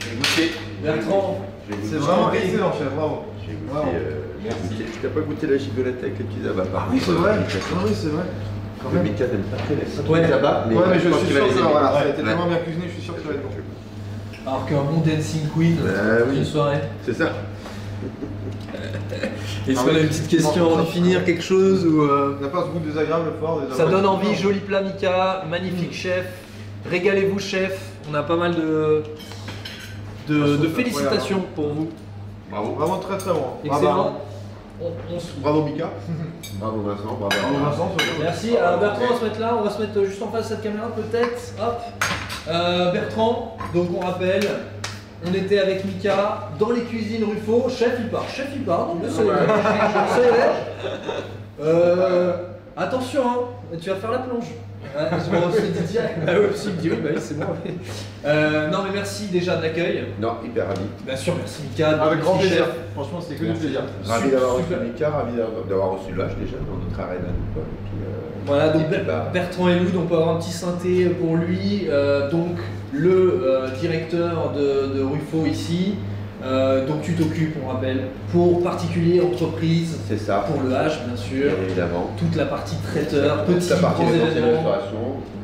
J'ai goûté. Bertrand. C'est vraiment excellent chef, bravo. J'ai goûté. Bravo. Merci. Tu n'as pas goûté la gigolette avec les petits abats par Oui contre, c'est vrai, Mika. c'est vrai. Quand Le même. Mika n'aime pas très Ouais. les abats, Ouais mais je pense suis qu'il va sûr les que aimer. voilà, ça a Ouais. été tellement bien cuisiné, je suis sûr que ça va être bon. Alors qu'un bon dancing queen, Oui. une soirée. C'est ça. Est-ce qu'on a une petite question avant de finir, quelque chose ou On n'a pas ce goût désagréable fort. Ça donne envie, joli plat Mika, magnifique chef. Régalez-vous chef. On a pas mal de félicitations pour vous. Bravo. Vraiment très très bon. Excellent. Bravo Mika. Bravo Vincent. Bravo. Bravo Vincent. Merci. Bertrand, on va se mettre là, on va se mettre juste en face de cette caméra peut-être. Hop. Bertrand, donc on rappelle, on était avec Mika dans les cuisines Ruffo. Chef il part. Non, mais attention, tu vas faire la plonge. Je m'en suis dit direct. Ah ouais, si, il me dit oui, bah oui, c'est bon. Non, mais merci déjà de l'accueil. Non, hyper ravi. Bien sûr, merci Mika. Avec grand merci, plaisir. chef. Franchement, c'était que du plaisir. Ravi d'avoir reçu Super. Mika, ravi d'avoir reçu le H déjà dans notre arène à nous. Quoi. Et puis, Voilà, donc et puis, Bertrand Eloud, on peut avoir un petit synthé pour lui. Donc, le directeur de Ruffo ici. Donc, tu t'occupes, on rappelle, pour particuliers, entreprises, c'est ça. pour le H, bien sûr. Bien évidemment. Toute la partie traiteur, Toute petits, la partie grands des événements. restauration,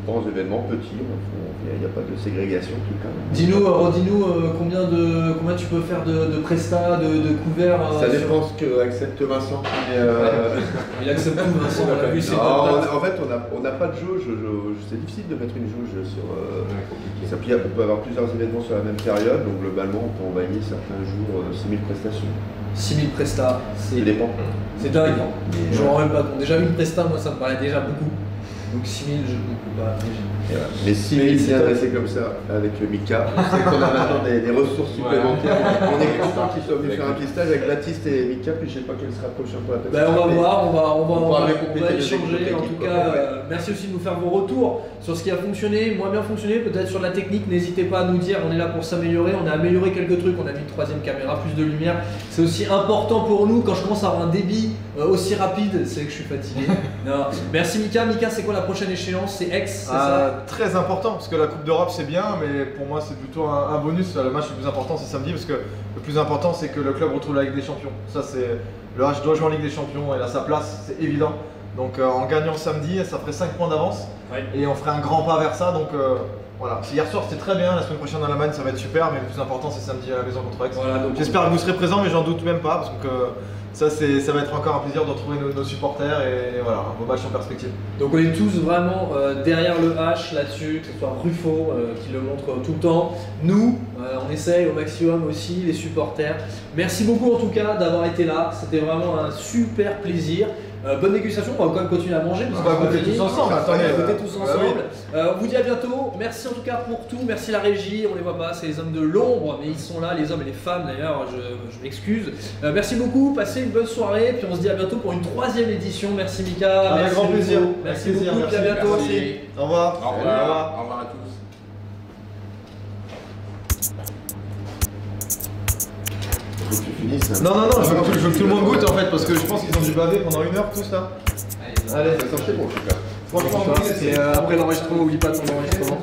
grands événements, petits. Il n'y a pas de ségrégation tout cas. Dis-nous, combien tu peux faire de prestats, de couverts. Ça dépend ce que accepte Vincent. Mais, Il accepte tout, Vincent, on l'a vu, c'est non, pas en fait, on n'a pas de jauge. C'est difficile de mettre une jauge sur. Ça peut avoir plusieurs événements sur la même période, donc globalement, on peut envoyer certains jours 6000 prestations. 6000 prestats, Ça dépend. c'est dingue. Mais, Je me rends même pas compte. Déjà une presta, moi ça me paraît déjà beaucoup. Donc 6000, je ne peux pas imaginer. voilà. Mais si Mais il c'est vient top. dresser comme ça avec Mika, on sait qu'on a maintenant des ressources supplémentaires. On est content qu'ils soient venus faire un petit stage avec Baptiste et Mika, puis je sais pas quel sera le prochain pour la Ben, on va voir, on pourra va bien compléter les échanger. équipes, En l'équipe, tout quoi. cas, Ouais. merci aussi de nous faire vos retours sur ce qui a fonctionné, moins bien fonctionné, peut-être sur la technique. N'hésitez pas à nous dire, on est là pour s'améliorer. On a amélioré quelques trucs, on a mis une troisième caméra, plus de lumière. C'est aussi important pour nous quand je commence à avoir un débit aussi rapide, c'est que je suis fatigué. Non. Merci Mika. Mika, c'est quoi la prochaine échéance? C'est Aix, c'est ça? Très important parce que la Coupe d'Europe c'est bien, mais pour moi c'est plutôt un bonus. Le match le plus important c'est samedi parce que le plus important c'est que le club retrouve la Ligue des Champions. Ça c'est le H doit jouer en Ligue des Champions et là sa place, c'est évident. Donc en gagnant samedi, ça ferait 5 points d'avance et on ferait un grand pas vers ça. Donc voilà, hier soir c'était très bien, la semaine prochaine en Allemagne ça va être super, mais le plus important c'est samedi à la maison contre Aix. Voilà, donc J'espère que vous serez présents, mais j'en doute même pas parce que ça va être encore un plaisir de retrouver nos supporters et voilà, un beau match en perspective. Donc on est tous vraiment derrière le H là-dessus, que ce soit Ruffo qui le montre tout le temps. Nous, on essaye au maximum aussi, les supporters. Merci beaucoup en tout cas d'avoir été là, c'était vraiment un super plaisir. Bonne dégustation, on va quand même continuer à manger. On va goûter tous ensemble. On va goûter tous Bah ensemble. On vous dit à bientôt. Merci en tout cas pour tout. Merci la régie. On les voit pas, c'est les hommes de l'ombre, mais ils sont là, les hommes et les femmes d'ailleurs. Je m'excuse. Merci beaucoup. Passez une bonne soirée. Puis on se dit à bientôt pour une 3e édition. Merci Mika. Avec Merci grand plaisir. beaucoup. Merci Avec plaisir, beaucoup. Puis à merci. bientôt Merci. aussi. Au revoir. Au revoir. Au revoir à tous. Faut que tu finisses. Non, je veux que tout le monde goûte en fait, parce que je pense qu'ils ont dû baver pendant 1 heure tous là. Allez, Ça sent bon en tout cas. franchement, Et après l'enregistrement, n'oublie pas ton enregistrement.